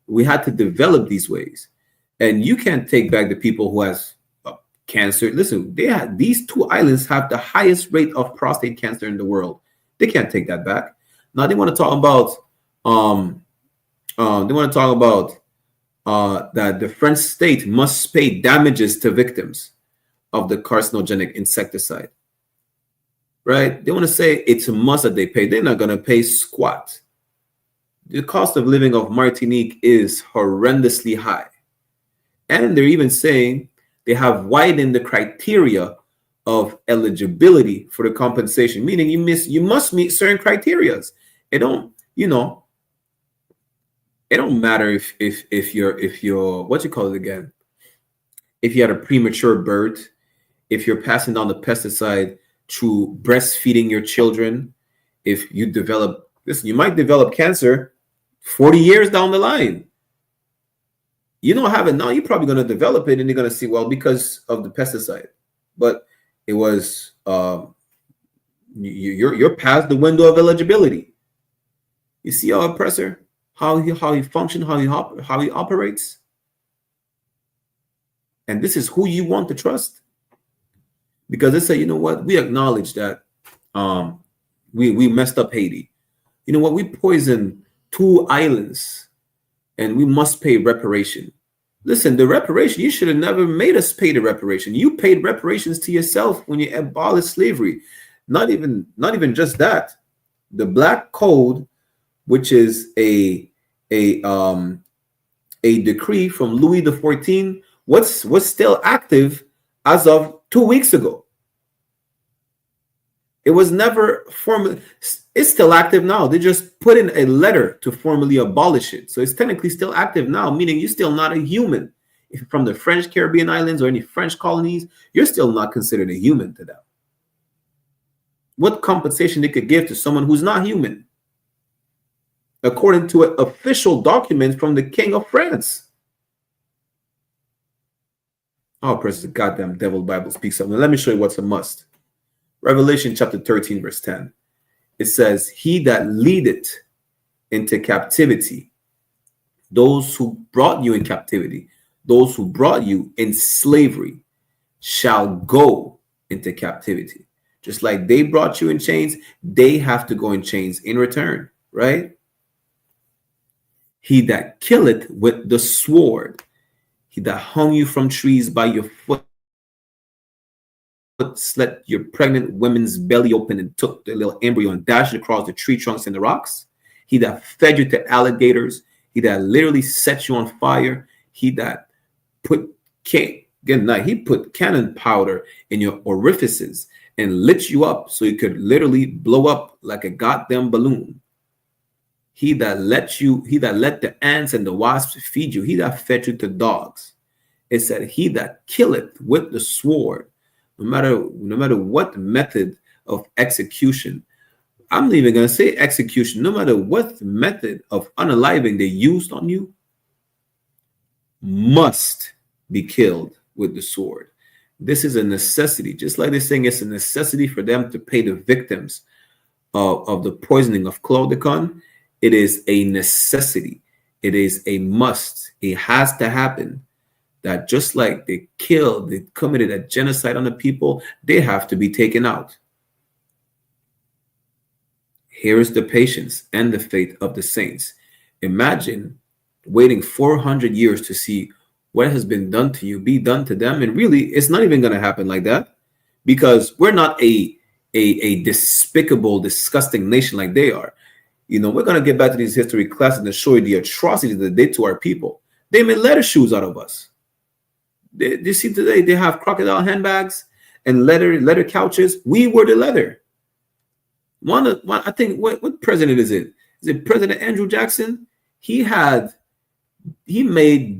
We had to develop these ways, and you can't take back the people who has cancer. Listen, these two islands have the highest rate of prostate cancer in the world. They can't take that back. Now they want to talk about that the French state must pay damages to victims of the carcinogenic insecticide. Right? They want to say it's a must that they pay. They're not going to pay squat. The cost of living of Martinique is horrendously high. And they're even saying they have widened the criteria of eligibility for the compensation, meaning you must meet certain criteria. It don't matter if you're what you call it again, if you had a premature birth, if you're passing down the pesticide through breastfeeding your children, if you develop you might develop cancer 40 years down the line. You don't have it now, you're probably going to develop it, and you're going to see, well, because of the pesticide. But it was you're past the window of eligibility. You see our oppressor, how he functions, how he operates. And this is who you want to trust. Because they say, you know what, we acknowledge that we messed up Haiti. You know what, we poisoned 2 islands, and we must pay reparation. Listen, the reparation, you should have never made us pay the reparation. You paid reparations to yourself when you abolished slavery. Not even just that. The Black Code, which is a decree from Louis XIV, was still active as of 2 weeks ago. It was never formally. It's still active now. They just put in a letter to formally abolish it. So it's technically still active now, meaning you're still not a human. If you're from the French Caribbean islands or any French colonies, you're still not considered a human to them. What compensation they could give to someone who's not human? According to an official document from the King of France. Oh, press the goddamn devil Bible speaks something. Let me show you what's a must. Revelation chapter 13, verse 10. It says, he that leadeth into captivity, those who brought you in captivity, those who brought you in slavery, shall go into captivity. Just like they brought you in chains, they have to go in chains in return, right? He that killeth with the sword, he that hung you from trees by your foot, slit your pregnant women's belly open and took the little embryo and dashed it across the tree trunks and the rocks. He that fed you to alligators. He that literally set you on fire. He that put cannon powder in your orifices and lit you up so you could literally blow up like a goddamn balloon. He that let the ants and the wasps feed you. He that fed you to dogs. It said, he that killeth with the sword. No matter what method of execution, I'm not even going to say execution, no matter what method of unaliving they used on you, must be killed with the sword. This is a necessity. Just like they're saying it's a necessity for them to pay the victims of the poisoning of chlordecone, it is a necessity. It is a must. It has to happen. That just like they committed a genocide on the people, they have to be taken out. Here is the patience and the faith of the saints. Imagine waiting 400 years to see what has been done to you be done to them. And really, it's not even going to happen like that, because we're not a a despicable, disgusting nation like they are. You know, we're going to get back to these history classes and show you the atrocities that they did to our people. They made leather shoes out of us. You see today, they have crocodile handbags and leather couches. We were the leather. One, I think, what president is it? Is it President Andrew Jackson? He made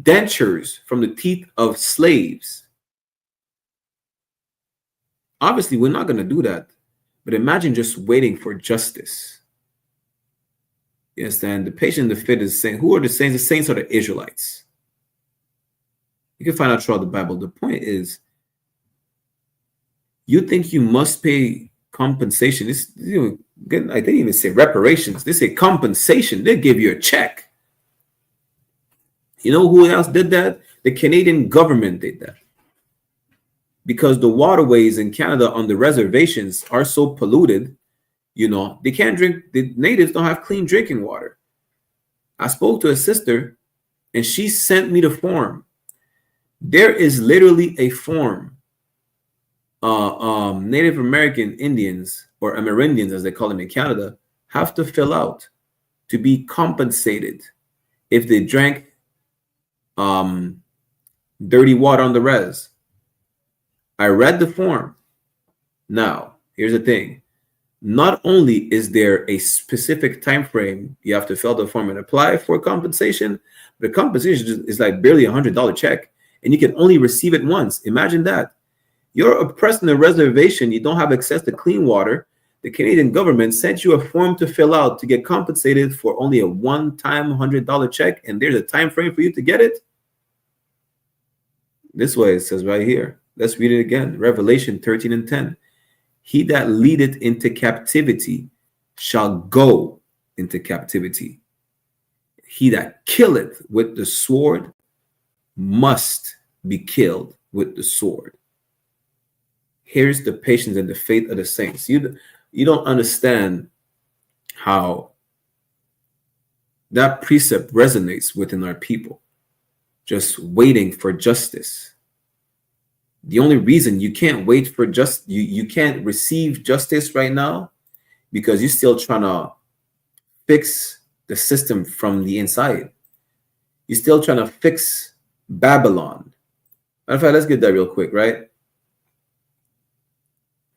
dentures from the teeth of slaves. Obviously, we're not going to do that. But imagine just waiting for justice. You understand? The patient and the fit is saying, who are the saints? The saints are the Israelites. You can find out throughout the Bible. The point is, you think you must pay compensation. This, I didn't even say reparations. They say compensation. They give you a check. You know who else did that? The Canadian government did that. Because the waterways in Canada on the reservations are so polluted, you know, they can't drink. The natives don't have clean drinking water. I spoke to a sister and she sent me the form. There is literally a form Native American Indians, or Amerindians as they call them in Canada, have to fill out to be compensated if they drank dirty water on the res. I read the form. Now, here's the thing. Not only is there a specific time frame you have to fill the form and apply for compensation, but the compensation is like barely $100 check, and you can only receive it once. Imagine that. You're oppressed in a reservation. You don't have access to clean water. The Canadian government sent you a form to fill out to get compensated for only a one-time $100 check, and there's a time frame for you to get it. This way it says right here. Let's read it again. Revelation 13:10. He that leadeth into captivity shall go into captivity. He that killeth with the sword must be killed with the sword. Here's the patience and the faith of the saints. You don't understand how that precept resonates within our people. Just waiting for justice. The only reason you can't wait for you can't receive justice right now because you're still trying to fix the system from the inside. You're still trying to fix Babylon. Matter of fact, let's get that real quick, right?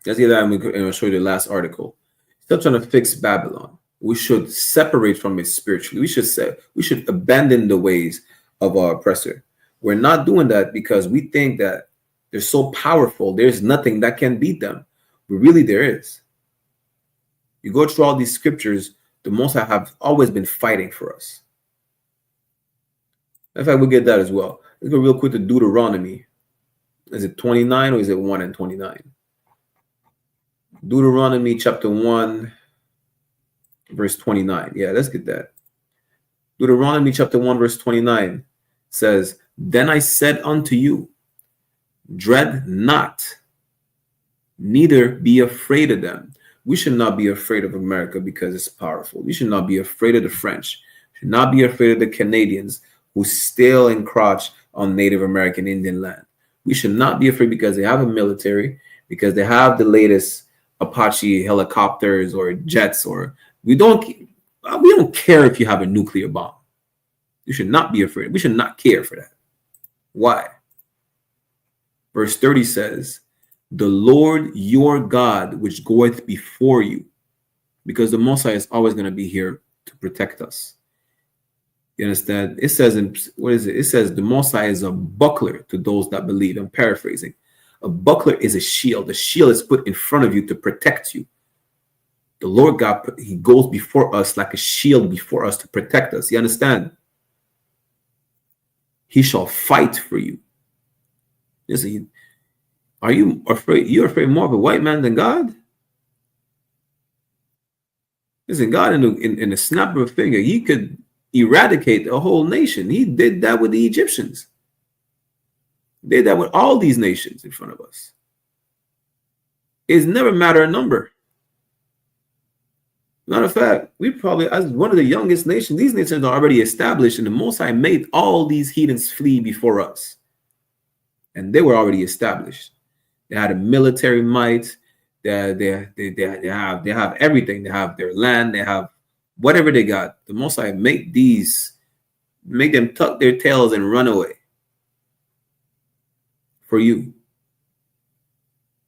Let's get that, and I'll show you the last article. Still trying to fix Babylon. We should separate from it spiritually. We should abandon the ways of our oppressor. We're not doing that because we think that they're so powerful. There's nothing that can beat them. But really there is. You go through all these scriptures, the Most High have always been fighting for us. In fact, we'll get that as well. Let's go real quick to Deuteronomy. Is it 29 or is it 1 and 29? Deuteronomy chapter 1, verse 29. Yeah, let's get that. Deuteronomy chapter 1, verse 29 says, Then I said unto you, dread not, neither be afraid of them. We should not be afraid of America because it's powerful. We should not be afraid of the French. We should not be afraid of the Canadians who still encroach on Native American Indian land. We should not be afraid because they have a military, because they have the latest Apache helicopters or jets, or we don't care if you have a nuclear bomb. You should not be afraid. We should not care for that. Why? Verse 30 says, the Lord your God, which goeth before you, because the Most High is always going to be here to protect us. You understand? It says it says the Most High is a buckler to those that believe. I'm paraphrasing. A buckler is a shield. The shield is put in front of you to protect you. The Lord God, he goes before us like a shield before us to protect us. You understand? He shall fight for you. Listen, are you afraid? You're afraid more of a white man than God? Listen, God in the snap of a finger, he could eradicate a whole nation. He did that with the Egyptians. He did that with all these nations in front of us. It's never a matter of number. Matter of fact, we probably, as one of the youngest nations, these nations are already established, and the Most High made all these heathens flee before us. And they were already established. They had a military might. They have everything. They have their land. They have whatever they got. The Most High make them tuck their tails and run away for you.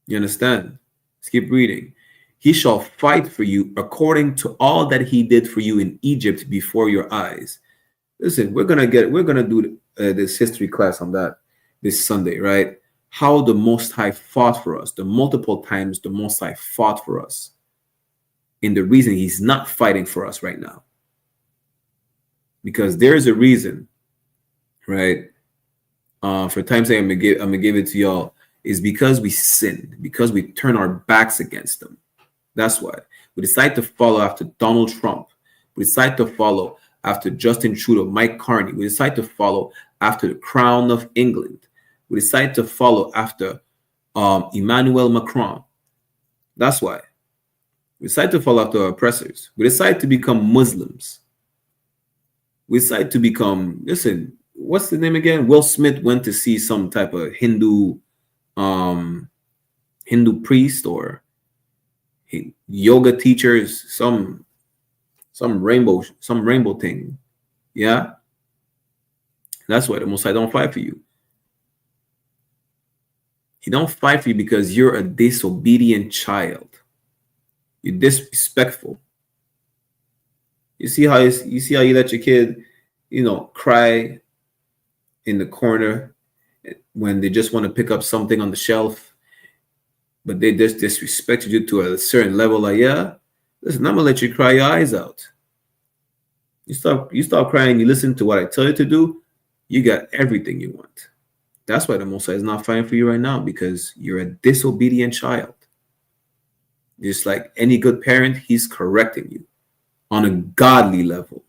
You understand? Let's keep reading. He shall fight for you according to all that he did for you in Egypt before your eyes. Listen, we're gonna do this history class on that this Sunday, right? How the Most High fought for us, the multiple times the Most High fought for us, and the reason he's not fighting for us right now. Because there is a reason, right? For time's sake, I'm gonna give it to y'all. Is because we sinned, because we turn our backs against them. That's why we decide to follow after Donald Trump. We decide to follow after Justin Trudeau, Mike Carney. We decide to follow after the Crown of England. We decide to follow after Emmanuel Macron. That's why we decide to follow after our oppressors. We decide to become Muslims. We decide to become, listen, what's the name again? Will Smith went to see some type of Hindu priest or yoga teachers, some rainbow thing. Yeah, that's why the Most High don't fight for you. He don't fight for you because you're a disobedient child. You're disrespectful. You see how you let your kid, cry in the corner when they just want to pick up something on the shelf, but they just disrespected you to a certain level. Like, yeah, listen, I'm gonna let you cry your eyes out. You stop crying. You listen to what I tell you to do. You got everything you want. That's why the Most High is not fighting for you right now, because you're a disobedient child. Just like any good parent, he's correcting you on a godly level.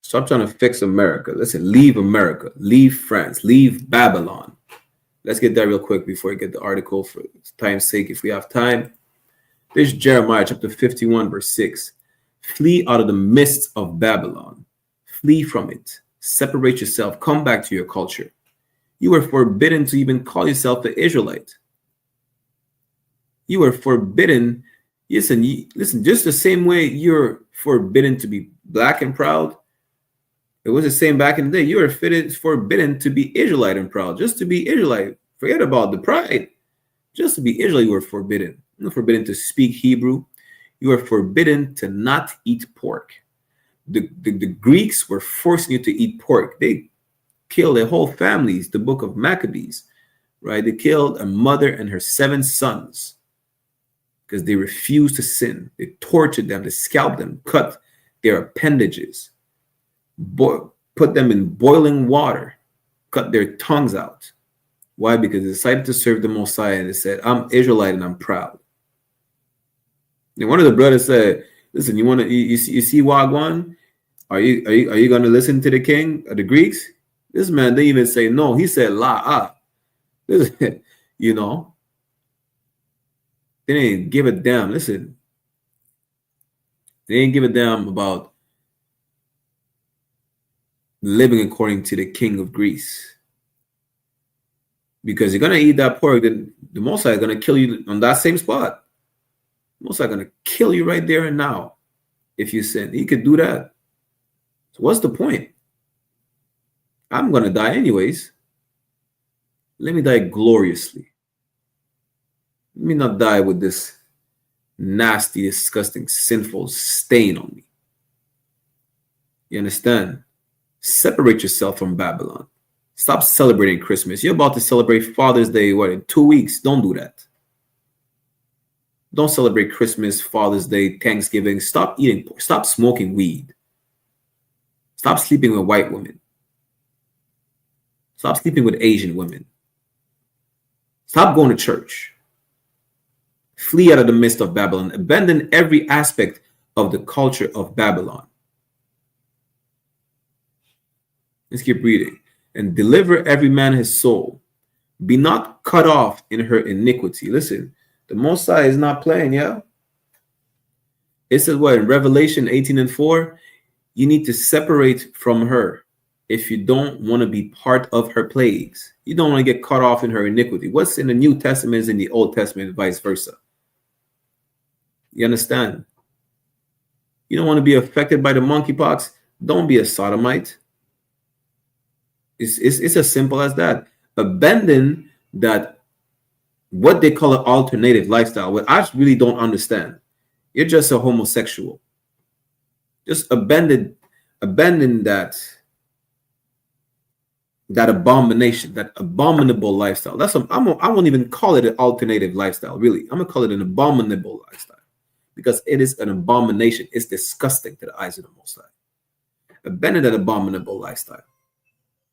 Stop trying to fix America. Listen, leave America, leave France, leave Babylon. Let's get that real quick before we get the article for time's sake, if we have time. There's Jeremiah chapter 51, verse 6. Flee out of the midst of Babylon. Flee from it. Separate yourself. Come back to your culture. You are forbidden to even call yourself an Israelite. You are forbidden. Listen, just the same way you're forbidden to be black and proud. It was the same back in the day. You were forbidden to be Israelite and proud. Just to be Israelite. Forget about the pride. Just to be Israelite, you were forbidden. You were forbidden to speak Hebrew. You were forbidden to not eat pork. The Greeks were forcing you to eat pork. They killed their whole families. The book of Maccabees, right? They killed a mother and her 7 sons because they refused to sin. They tortured them. They scalped them, cut their appendages, put them in boiling water, cut their tongues out. Why? Because they decided to serve the Most High, and they said, I'm Israelite and I'm proud. And one of the brothers said, listen, you see Wagwan? Are you going to listen to the king of the Greeks? This man didn't even say no. He said la. They didn't give a damn. Listen, they didn't give a damn about living according to the king of Greece. Because you're going to eat that pork, then the Most High is going to kill you on that same spot. The Most High is going to kill you right there and now if you sin. He could do that. So what's the point? I'm going to die anyways. Let me die gloriously. Let me not die with this nasty, disgusting, sinful stain on me. You understand? Separate yourself from Babylon. Stop celebrating Christmas. You're about to celebrate Father's Day, in 2 weeks? Don't do that. Don't celebrate Christmas, Father's Day, Thanksgiving. Stop eating pork. Stop smoking weed. Stop sleeping with white women. Stop sleeping with Asian women. Stop going to church. Flee out of the midst of Babylon. Abandon every aspect of the culture of Babylon. Let's keep reading. And deliver every man his soul. Be not cut off in her iniquity. Listen, the Most High is not playing, yeah? It says what in Revelation 18:4? You need to separate from her if you don't want to be part of her plagues. You don't want to get caught off in her iniquity. What's in the New Testament is in the Old Testament, and vice versa. You understand? You don't want to be affected by the monkeypox. Don't be a sodomite. It's as simple as that. Abandon that, what they call an alternative lifestyle, what I really don't understand. You're just a homosexual. Just abandon that abomination, that abominable lifestyle. I won't even call it an alternative lifestyle, really. I'm gonna call it an abominable lifestyle, because it is an abomination. It's disgusting to the eyes of the Most High. Abandon that abominable lifestyle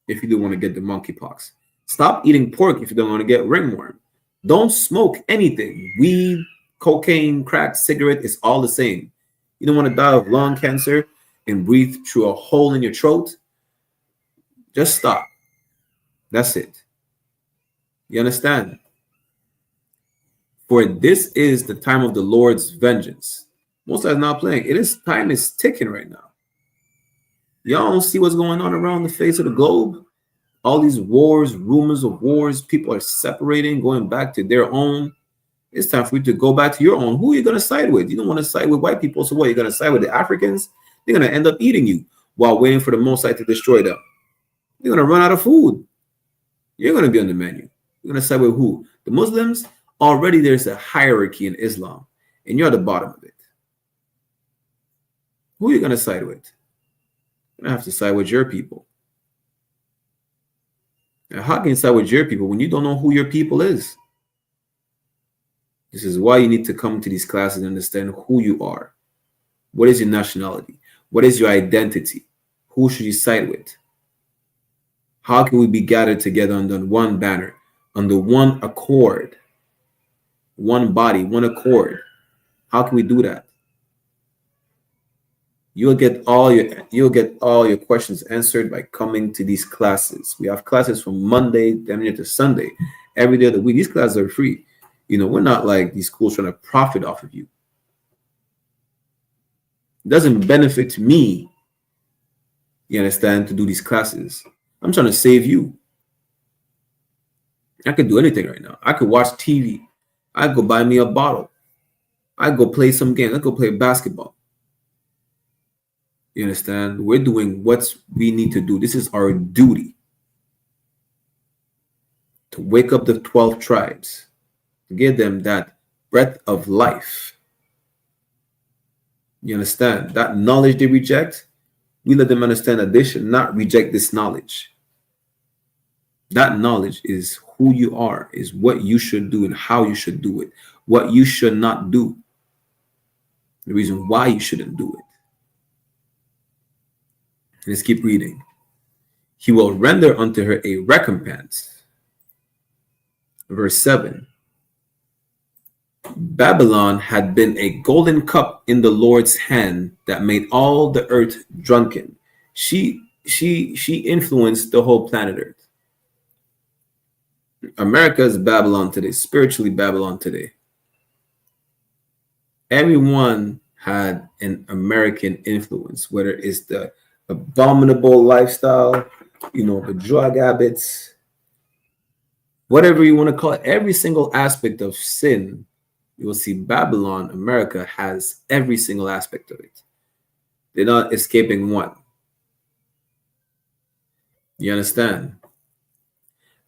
if you do want to get the monkeypox. Stop eating pork if you don't want to get ringworm. Don't smoke anything. Weed, cocaine, crack, cigarette, is all the same. You don't want to die of lung cancer and breathe through a hole in your throat. Just stop. That's it. You understand? For this is the time of the Lord's vengeance. Most of us not playing. Time is ticking right now. Y'all don't see what's going on around the face of the globe? All these wars, rumors of wars, people are separating, going back to their own. It's time for you to go back to your own. Who are you going to side with? You don't want to side with white people, so what? You're going to side with the Africans? They're going to end up eating you while waiting for the Most High to destroy them. You're going to run out of food. You're going to be on the menu. You're going to side with who? The Muslims? Already there's a hierarchy in Islam, and you're at the bottom of it. Who are you going to side with? You're going to have to side with your people. Now, how can you side with your people when you don't know who your people is? This is why you need to come to these classes and understand who you are. What is your nationality? What is your identity? Who should you side with? How can we be gathered together under one banner, under one accord, one body, one accord? How can we do that? You'll get all your questions answered by coming to these classes. We have classes from Monday to Sunday, every day of the week. These classes are free. You know, we're not like these schools trying to profit off of you. It doesn't benefit me, you understand, to do these classes. I'm trying to save you. I could do anything right now. I could watch TV. I could go buy me a bottle. I go play some games. I go play basketball. You understand? We're doing what we need to do. This is our duty. To wake up the 12 tribes. To give them that breath of life. You understand? That knowledge they reject, we let them understand that they should not reject this knowledge. That knowledge is who you are, is what you should do and how you should do it. What you should not do. The reason why you shouldn't do it. Let's keep reading. He will render unto her a recompense. Verse 7. Babylon had been a golden cup in the Lord's hand that made all the earth drunken. She influenced the whole planet Earth. America is Babylon today, spiritually Babylon today. Everyone had an American influence, whether it's the abominable lifestyle, you know, the drug habits, whatever you want to call it, every single aspect of sin. You will see Babylon, America, has every single aspect of it. They're not escaping one. You understand?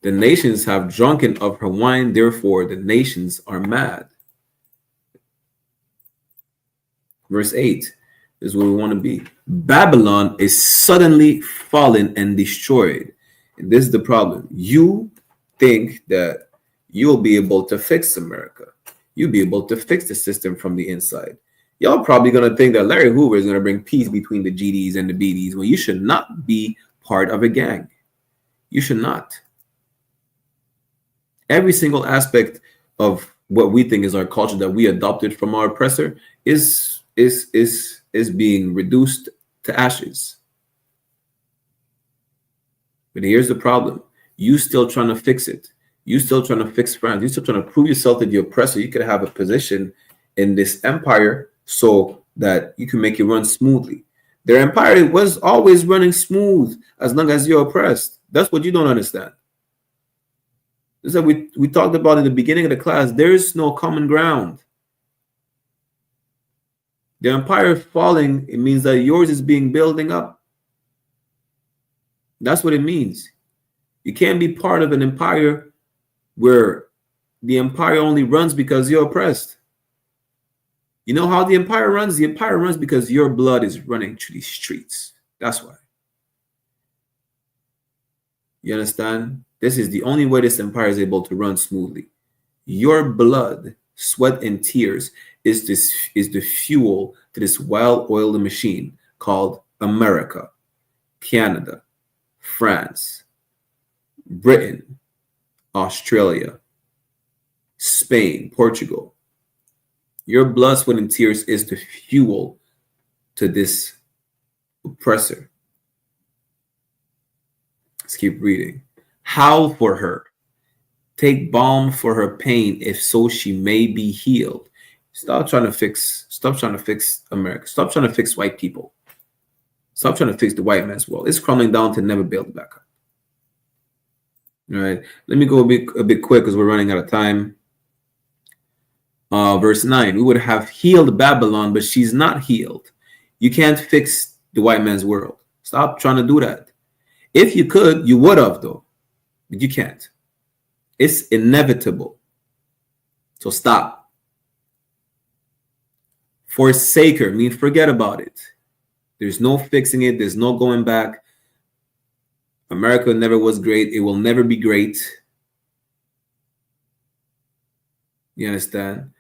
The nations have drunken of her wine, therefore the nations are mad. Verse 8 is where we want to be. Babylon is suddenly fallen and destroyed. And this is the problem. You think that you'll be able to fix America. You'll be able to fix the system from the inside. Y'all probably going to think that Larry Hoover is going to bring peace between the GDs and the BDs. Well, you should not be part of a gang. You should not. Every single aspect of what we think is our culture that we adopted from our oppressor is being reduced to ashes. But here's the problem. You still trying to fix it. You still trying to fix France. You still trying to prove yourself to the oppressor. You could have a position in this empire so that you can make it run smoothly. Their empire was always running smooth as long as you're oppressed. That's what you don't understand. This is what we talked about in the beginning of the class. There is no common ground. The empire falling, it means that yours is building up. That's what it means. You can't be part of an empire where the empire only runs because you're oppressed. You know how the empire runs? The empire runs because your blood is running through these streets. That's why. You understand? This is the only way this empire is able to run smoothly. Your blood, sweat, and tears is the fuel to this well-oiled machine called America, Canada, France, Britain, Australia, Spain, Portugal. Your blood, sweat, and tears is the fuel to this oppressor. Let's keep reading. Howl for her. Take balm for her pain, if so she may be healed. Stop trying to fix America. Stop trying to fix white people. Stop trying to fix the white man's world. It's crumbling down to never build back up. All right. Let me go a bit quick because we're running out of time. Verse 9, we would have healed Babylon, but she's not healed. You can't fix the white man's world. Stop trying to do that. If you could, you would have, though. But you can't. It's inevitable. So stop. Forsake her means forget about it. There's no fixing it. There's no going back. America never was great. It will never be great. You understand?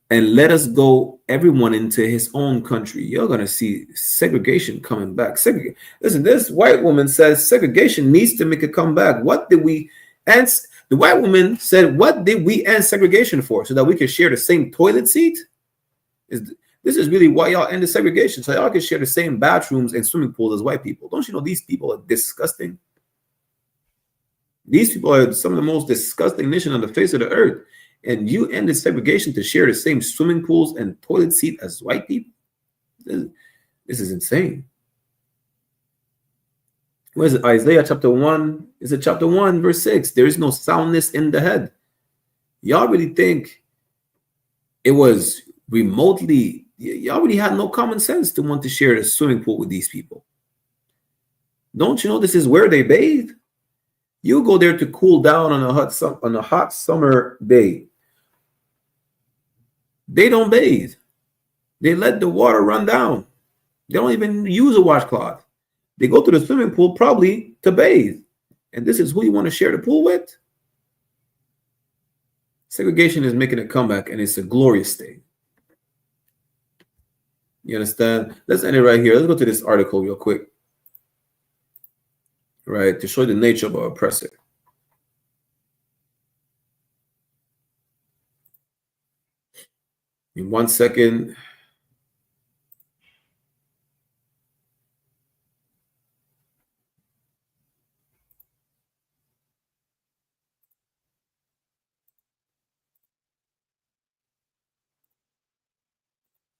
And let us go, everyone, into his own country. You're going to see segregation coming back. Listen, this white woman says segregation needs to make a comeback. What did we end? The white woman said, what did we end segregation for? So that we could share the same toilet seat? This is really why y'all ended segregation. So y'all can share the same bathrooms and swimming pools as white people. Don't you know these people are disgusting? These people are some of the most disgusting nation on the face of the earth. And you ended segregation to share the same swimming pools and toilet seat as white people? This is insane. Where is it? Isaiah chapter 1. Is it chapter 1, verse 6? There is no soundness in the head. Y'all really think it was remotely, y'all really had no common sense to want to share the swimming pool with these people. Don't you know this is where they bathe? You go there to cool down on a hot summer day. They don't bathe. They let the water run down. They don't even use a washcloth. They go to the swimming pool probably to bathe. And this is who you want to share the pool with? Segregation is making a comeback, and it's a glorious thing. You understand? Let's end it right here. Let's go to this article real quick. Right, to show the nature of our oppressor. In 1 second.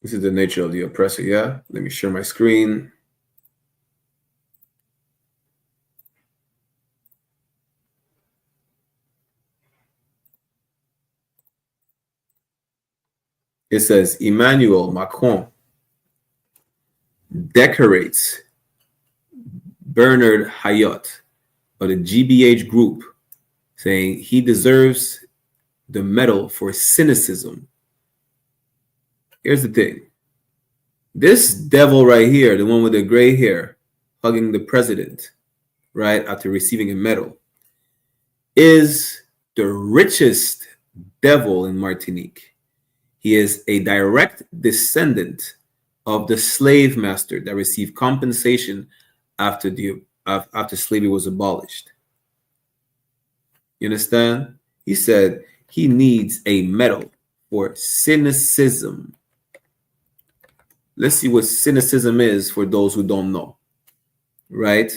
This is the nature of the oppressor, yeah? Let me share my screen. It says Emmanuel Macron decorates Bernard Hayot of the GBH group, saying he deserves the medal for cynicism. Here's the thing. This devil right here, the one with the gray hair, hugging the president, right, after receiving a medal, is the richest devil in Martinique. He is a direct descendant of the slave master that received compensation after slavery was abolished. You understand? He said he needs a medal for cynicism. Let's see what cynicism is for those who don't know, right?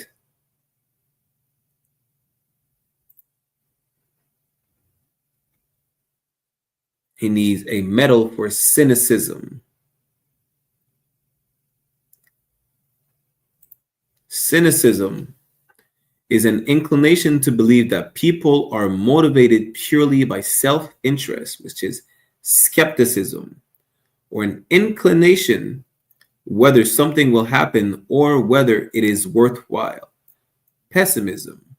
He needs a medal for cynicism. Cynicism is an inclination to believe that people are motivated purely by self-interest, which is skepticism, or an inclination whether something will happen or whether it is worthwhile. Pessimism,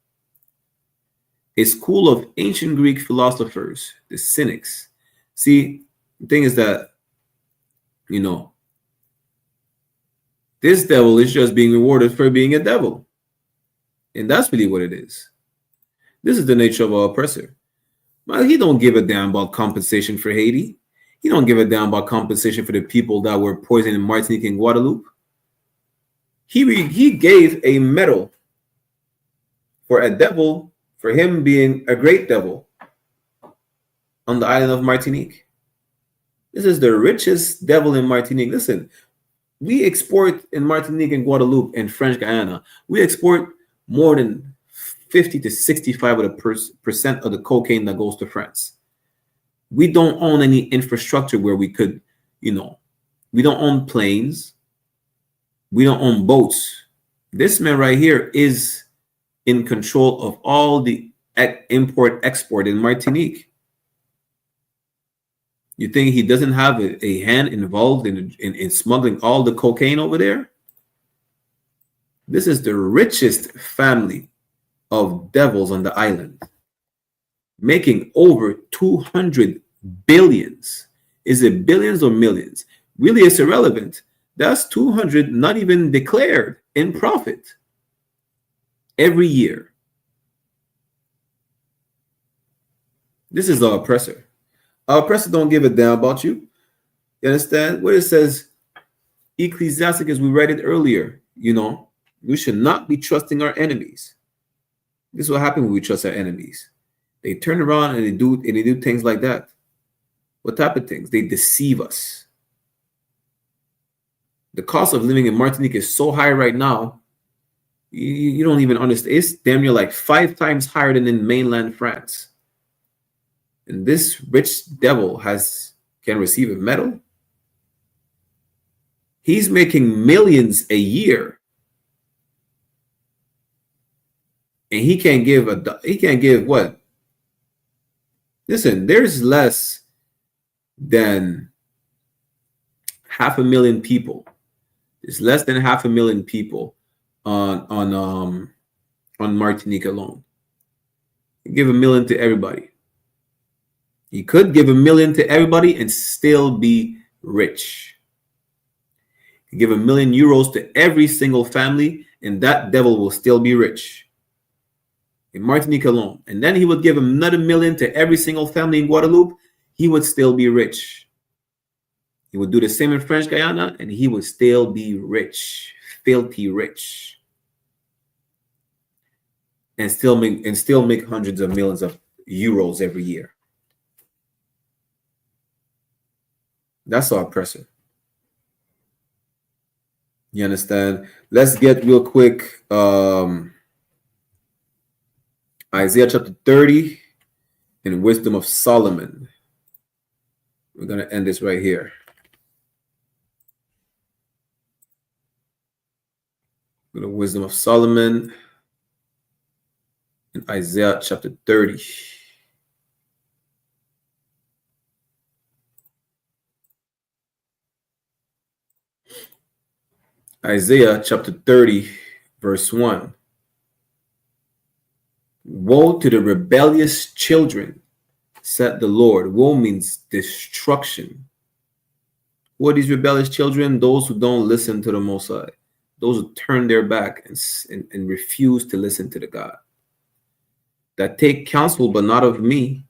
a school of ancient Greek philosophers, the Cynics. See, the thing is that, this devil is just being rewarded for being a devil. And that's really what it is. This is the nature of our oppressor. Well, he don't give a damn about compensation for Haiti. He don't give a damn about compensation for the people that were poisoned in Martinique and Guadeloupe. He gave a medal for a devil, for him being a great devil on the island of Martinique. This is the richest devil in Martinique. Listen, we export in Martinique and Guadeloupe and French Guyana, we export more than 50 to 65% of the cocaine that goes to France. We don't own any infrastructure where we could, we don't own planes. We don't own boats. This man right here is in control of all the import-export in Martinique. You think he doesn't have a hand involved in smuggling all the cocaine over there? This is the richest family of devils on the island, making over 200 billions. Is it billions or millions? Really, it's irrelevant. That's 200 not even declared in profit every year. This is our oppressor. Our oppressor don't give a damn about you. You understand? What it says, Ecclesiasticus, we read it earlier, we should not be trusting our enemies. This is what happens when we trust our enemies. They turn around and they do things like that. What type of things? They deceive us. The cost of living in Martinique is so high right now, you don't even understand. It's damn near like 5 times higher than in mainland France. And this rich devil can receive a medal. He's making millions a year. And he can't give what? Listen, there's less than 500,000 people. There's less than 500,000 people on Martinique alone. He give $1 million to everybody. He could give $1 million to everybody and still be rich. He give €1 million to every single family, and that devil will still be rich in Martinique alone. And then he would give another $1 million to every single family in Guadeloupe. He would still be rich. He would do the same in French Guyana, and he would still be rich, filthy rich, and still make hundreds of millions of euros every year. That's our oppressor. You understand? Let's get real quick. Isaiah chapter 30 and Wisdom of Solomon. We're going to end this right here. Go to Wisdom of Solomon in Isaiah chapter 30. Isaiah chapter 30, verse 1. Woe to the rebellious children, said the Lord. Woe means destruction. Who are these rebellious children? Those who don't listen to the Most High. Those who turn their back and refuse to listen to the God. That take counsel, but not of me,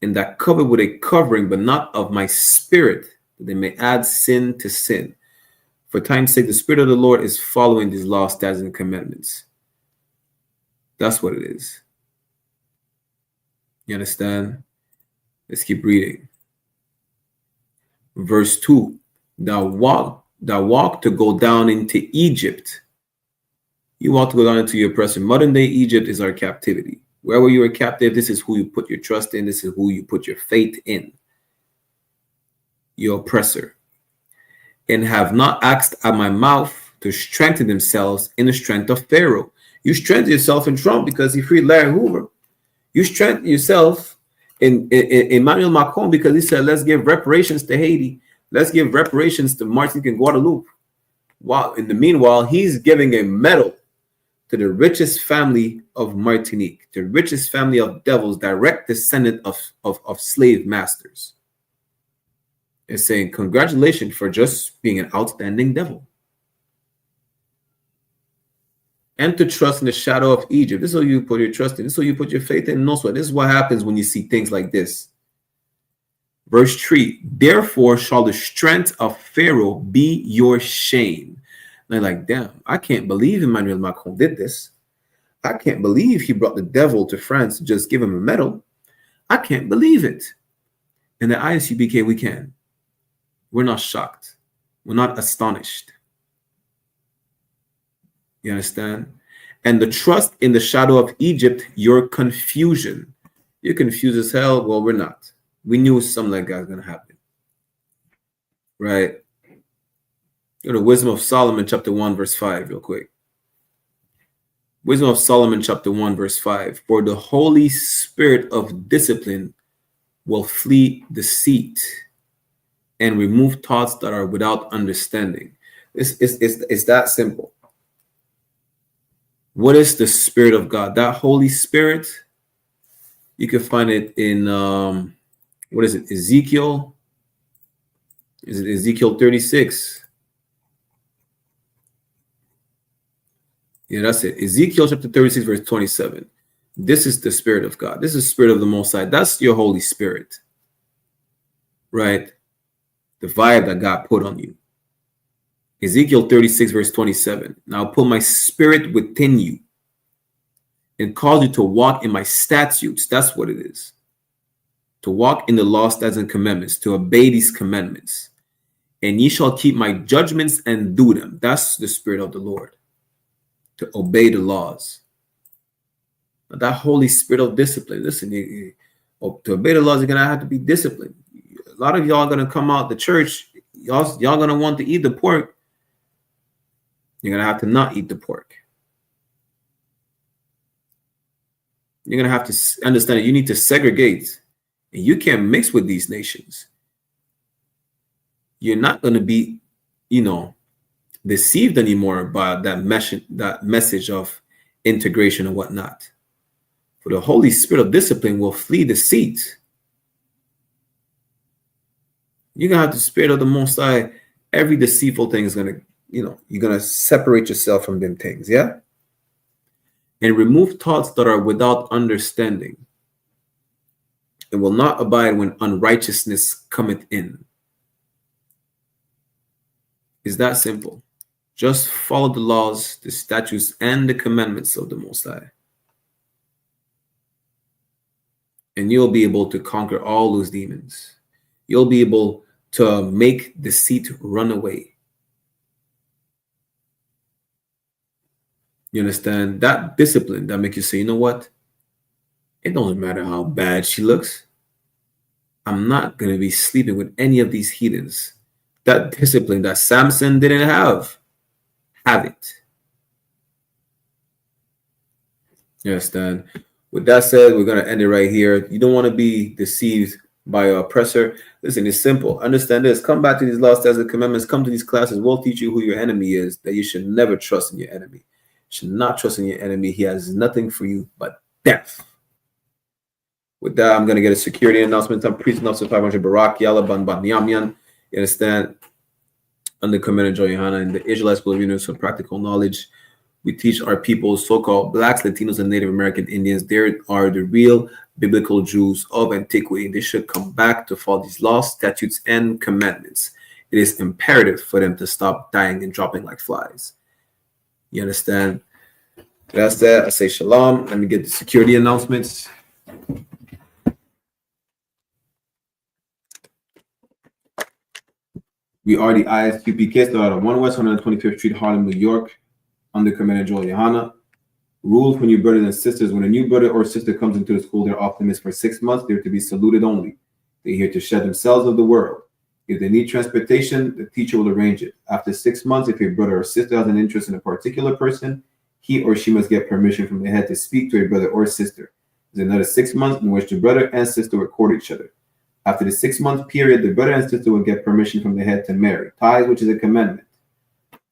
and that cover with a covering, but not of my spirit, that they may add sin to sin. For time's sake, the Spirit of the Lord is following these laws, statutes, and commandments. That's what it is. You understand? Let's keep reading. Verse 2. Thou walk to go down into Egypt. You walk to go down into your oppressor. Modern day Egypt is our captivity. Wherever you are captive, this is who you put your trust in. This is who you put your faith in. Your oppressor. And have not asked at my mouth, to strengthen themselves in the strength of Pharaoh. You strengthen yourself in Trump because he freed Larry Hoover. You strengthen yourself in Emmanuel Macron because he said, let's give reparations to Haiti. Let's give reparations to Martinique and Guadeloupe. While in the meanwhile, he's giving a medal to the richest family of Martinique, the richest family of devils, direct descendant of slave masters. They're saying, congratulations for just being an outstanding devil. And to trust in the shadow of Egypt. This is what you put your trust in. This is what you put your faith in. And also, this is what happens when you see things like this. Verse 3, therefore shall the strength of Pharaoh be your shame. And they're like, damn, I can't believe Emmanuel Macron did this. I can't believe he brought the devil to France to just give him a medal. I can't believe it. In the ISUPK, we can. We're not shocked. We're not astonished. You understand? And the trust in the shadow of Egypt, your confusion. You're confused as hell. Well, we're not. We knew something like that was going to happen. Right? Go to Wisdom of Solomon, chapter 1, verse 5, real quick. Wisdom of Solomon, chapter 1, verse 5. For the Holy Spirit of discipline will flee deceit and remove thoughts that are without understanding. It's that simple. What is the Spirit of God? That Holy Spirit, you can find it in, what is it, Ezekiel? Is it Ezekiel 36? Yeah, that's it. Ezekiel chapter 36, verse 27. This is the Spirit of God. This is the Spirit of the Most High. That's your Holy Spirit. Right? The vibe that God put on you. Ezekiel 36, verse 27. Now I'll put my spirit within you and cause you to walk in my statutes. That's what it is. To walk in the law, statutes, and commandments, to obey these commandments. And ye shall keep my judgments and do them. That's the Spirit of the Lord. To obey the laws. Now, that Holy Spirit of discipline. Listen, to obey the laws, you're going to have to be disciplined. A lot of y'all are going to come out the church. Y'all going to want to eat the pork. You're going to have to not eat the pork. You're going to have to understand that you need to segregate. And you can't mix with these nations. You're not going to be, deceived anymore by that message of integration and whatnot. For the Holy Spirit of discipline will flee deceit. You're going to have the Spirit of the Most High. Every deceitful thing is going to, you're going to separate yourself from them things, yeah? And remove thoughts that are without understanding. It will not abide when unrighteousness cometh in. It's that simple. Just follow the laws, the statutes, and the commandments of the Most High. And you'll be able to conquer all those demons. You'll be able to make deceit run away. You understand? That discipline that makes you say, you know what? It doesn't matter how bad she looks. I'm not going to be sleeping with any of these heathens. That discipline that Samson didn't have it. You understand? With that said, we're going to end it right here. You don't want to be deceived by your oppressor. Listen, it's simple. Understand this. Come back to these laws, statutes, and commandments. Come to these classes. We'll teach you who your enemy is, that you should never trust in your enemy. You should not trust in your enemy. He has nothing for you but death. With that, I'm going to get a security announcement. I'm preaching up to 500 Barak, Yalla, Ban, Nyamyan. You understand? Under Commander Joe YAHANNA and the Israelite School of Units for Practical Knowledge. We teach our people, so-called Blacks, Latinos, and Native American Indians. They are the real biblical Jews of antiquity. They should come back to follow these laws, statutes, and commandments. It is imperative for them to stop dying and dropping like flies. You understand? That's that. I say shalom. Let me get the security announcements. We are the I.S.U.P.K, still out of 1 West 125th Street, Harlem, New York, under Commander Joel YAHANNA. Rules for new brothers and sisters. When a new brother or sister comes into the school, they're off limits for 6 months. They're to be saluted only. They're here to shed themselves of the world. If they need transportation, the teacher will arrange it. After 6 months, if a brother or sister has an interest in a particular person, he or she must get permission from the head to speak to a brother or sister. There's another 6 months in which the brother and sister will court each other. After the 6 month period, the brother and sister will get permission from the head to marry. Tithes, which is a commandment.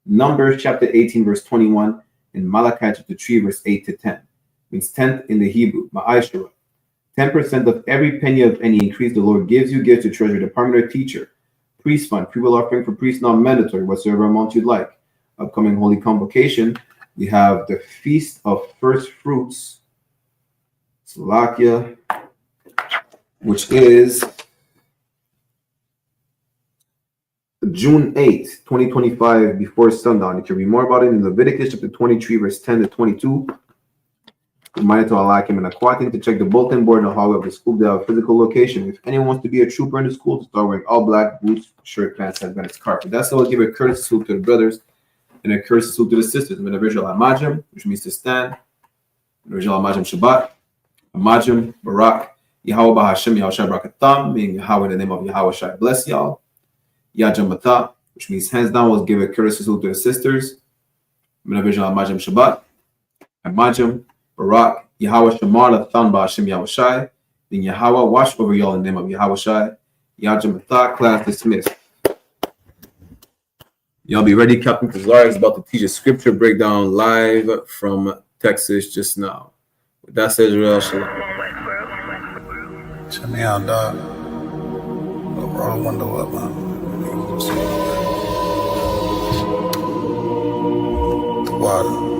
Numbers chapter 18, verse 21, and Malachi chapter 3, verse 8 to 10. Means tenth in the Hebrew, ma'ashara. 10% of every penny of any increase the Lord gives you gives to treasury department or teacher. Priest fund, free will offering for priests, not mandatory, whatsoever amount you'd like. Upcoming holy convocation, we have the Feast of First Fruits, Slovakia, which is June 8th, 2025, before sundown. You can read more about it in Leviticus chapter 23, verse 10 to 22. Reminder to Allah and Aquatic to check the bulletin board in the hallway of the school. They have a physical location. If anyone wants to be a trooper in the school, to start wearing all black boots, shirt, pants, and Bennett's carpet. That's how I'll give a courtesy salute to the brothers and a courtesy salute to the sisters. I'm in the original Amajim, which means to stand. The original Amajim Shabbat, Amajim, Barak, Yahweh Bahashem, Yahweh Shai Barakatam, meaning Yahweh in the name of Yahweh Shai bless y'all. Yajamata, which means hands down, will give a courtesy salute to the sisters. I'm in the original Amajim Shabbat, Amajim, Barak, Yahweh Shamar, Lathan Bahashem Yahweh Shai, then Yahweh watch over y'all in the name of Yahweh Shai. Yajamata, class dismissed. Y'all be ready. Captain Kazar is about to teach a scripture breakdown live from Texas just now. With that said, Israel, Shalom. Check me out, dog. Roll the window up, man. The water.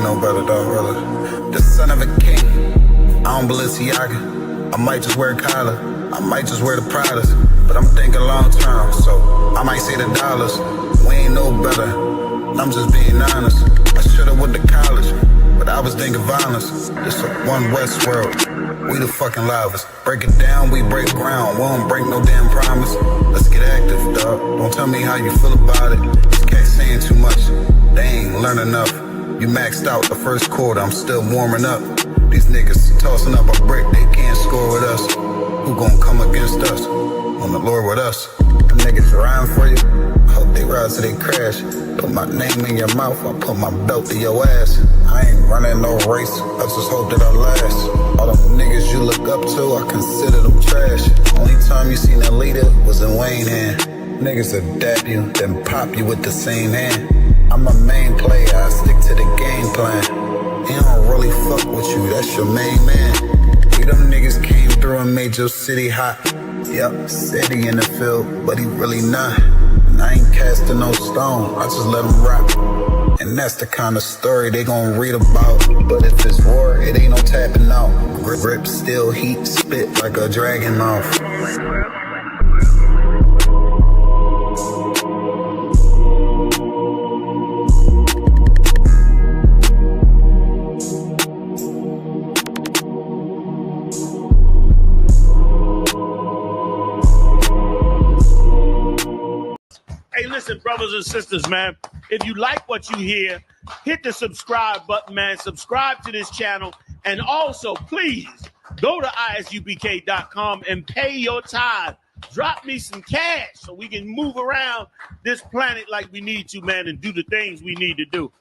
No better, dog, brother. The son of a king. I don't Balenciaga. I might just wear Kyla. I might just wear the Pradas. But I'm thinking long term, so I might say the dollars. We ain't no better. I'm just being honest. I should've went to college, but I was thinking violence. It's a one West world. We the fucking loudest. Break it down, we break ground. We don't break no damn promise. Let's get active, dog. Don't tell me how you feel about it. These cats saying too much. They ain't learn enough. You maxed out the first quarter, I'm still warming up. These niggas tossing up a brick, they can't score with us. Who gon' come against us? On the Lord with us. Them niggas riding for you, I hope they ride till they crash. Put my name in your mouth, I put my belt to your ass. I ain't running no race, I just hope that I last. All them niggas you look up to, I consider them trash. Only time you seen a leader was in Wayne hand. Niggas will dab you, then pop you with the same hand. I'm a main player, I stick to the game plan. He don't really fuck with you, that's your main man. We them niggas came through and made your city hot. Yup, said he in the field, but he really not. And I ain't casting no stone, I just let him rock. And that's the kind of story they gon' read about. But if it's war, it ain't no tapping out. Grip still heat, spit like a dragon mouth. Hey, listen, brothers and sisters, man, if you like what you hear, hit the subscribe button, man. Subscribe to this channel. And also, please, go to isupk.com and pay your tithe. Drop me some cash so we can move around this planet like we need to, man, and do the things we need to do.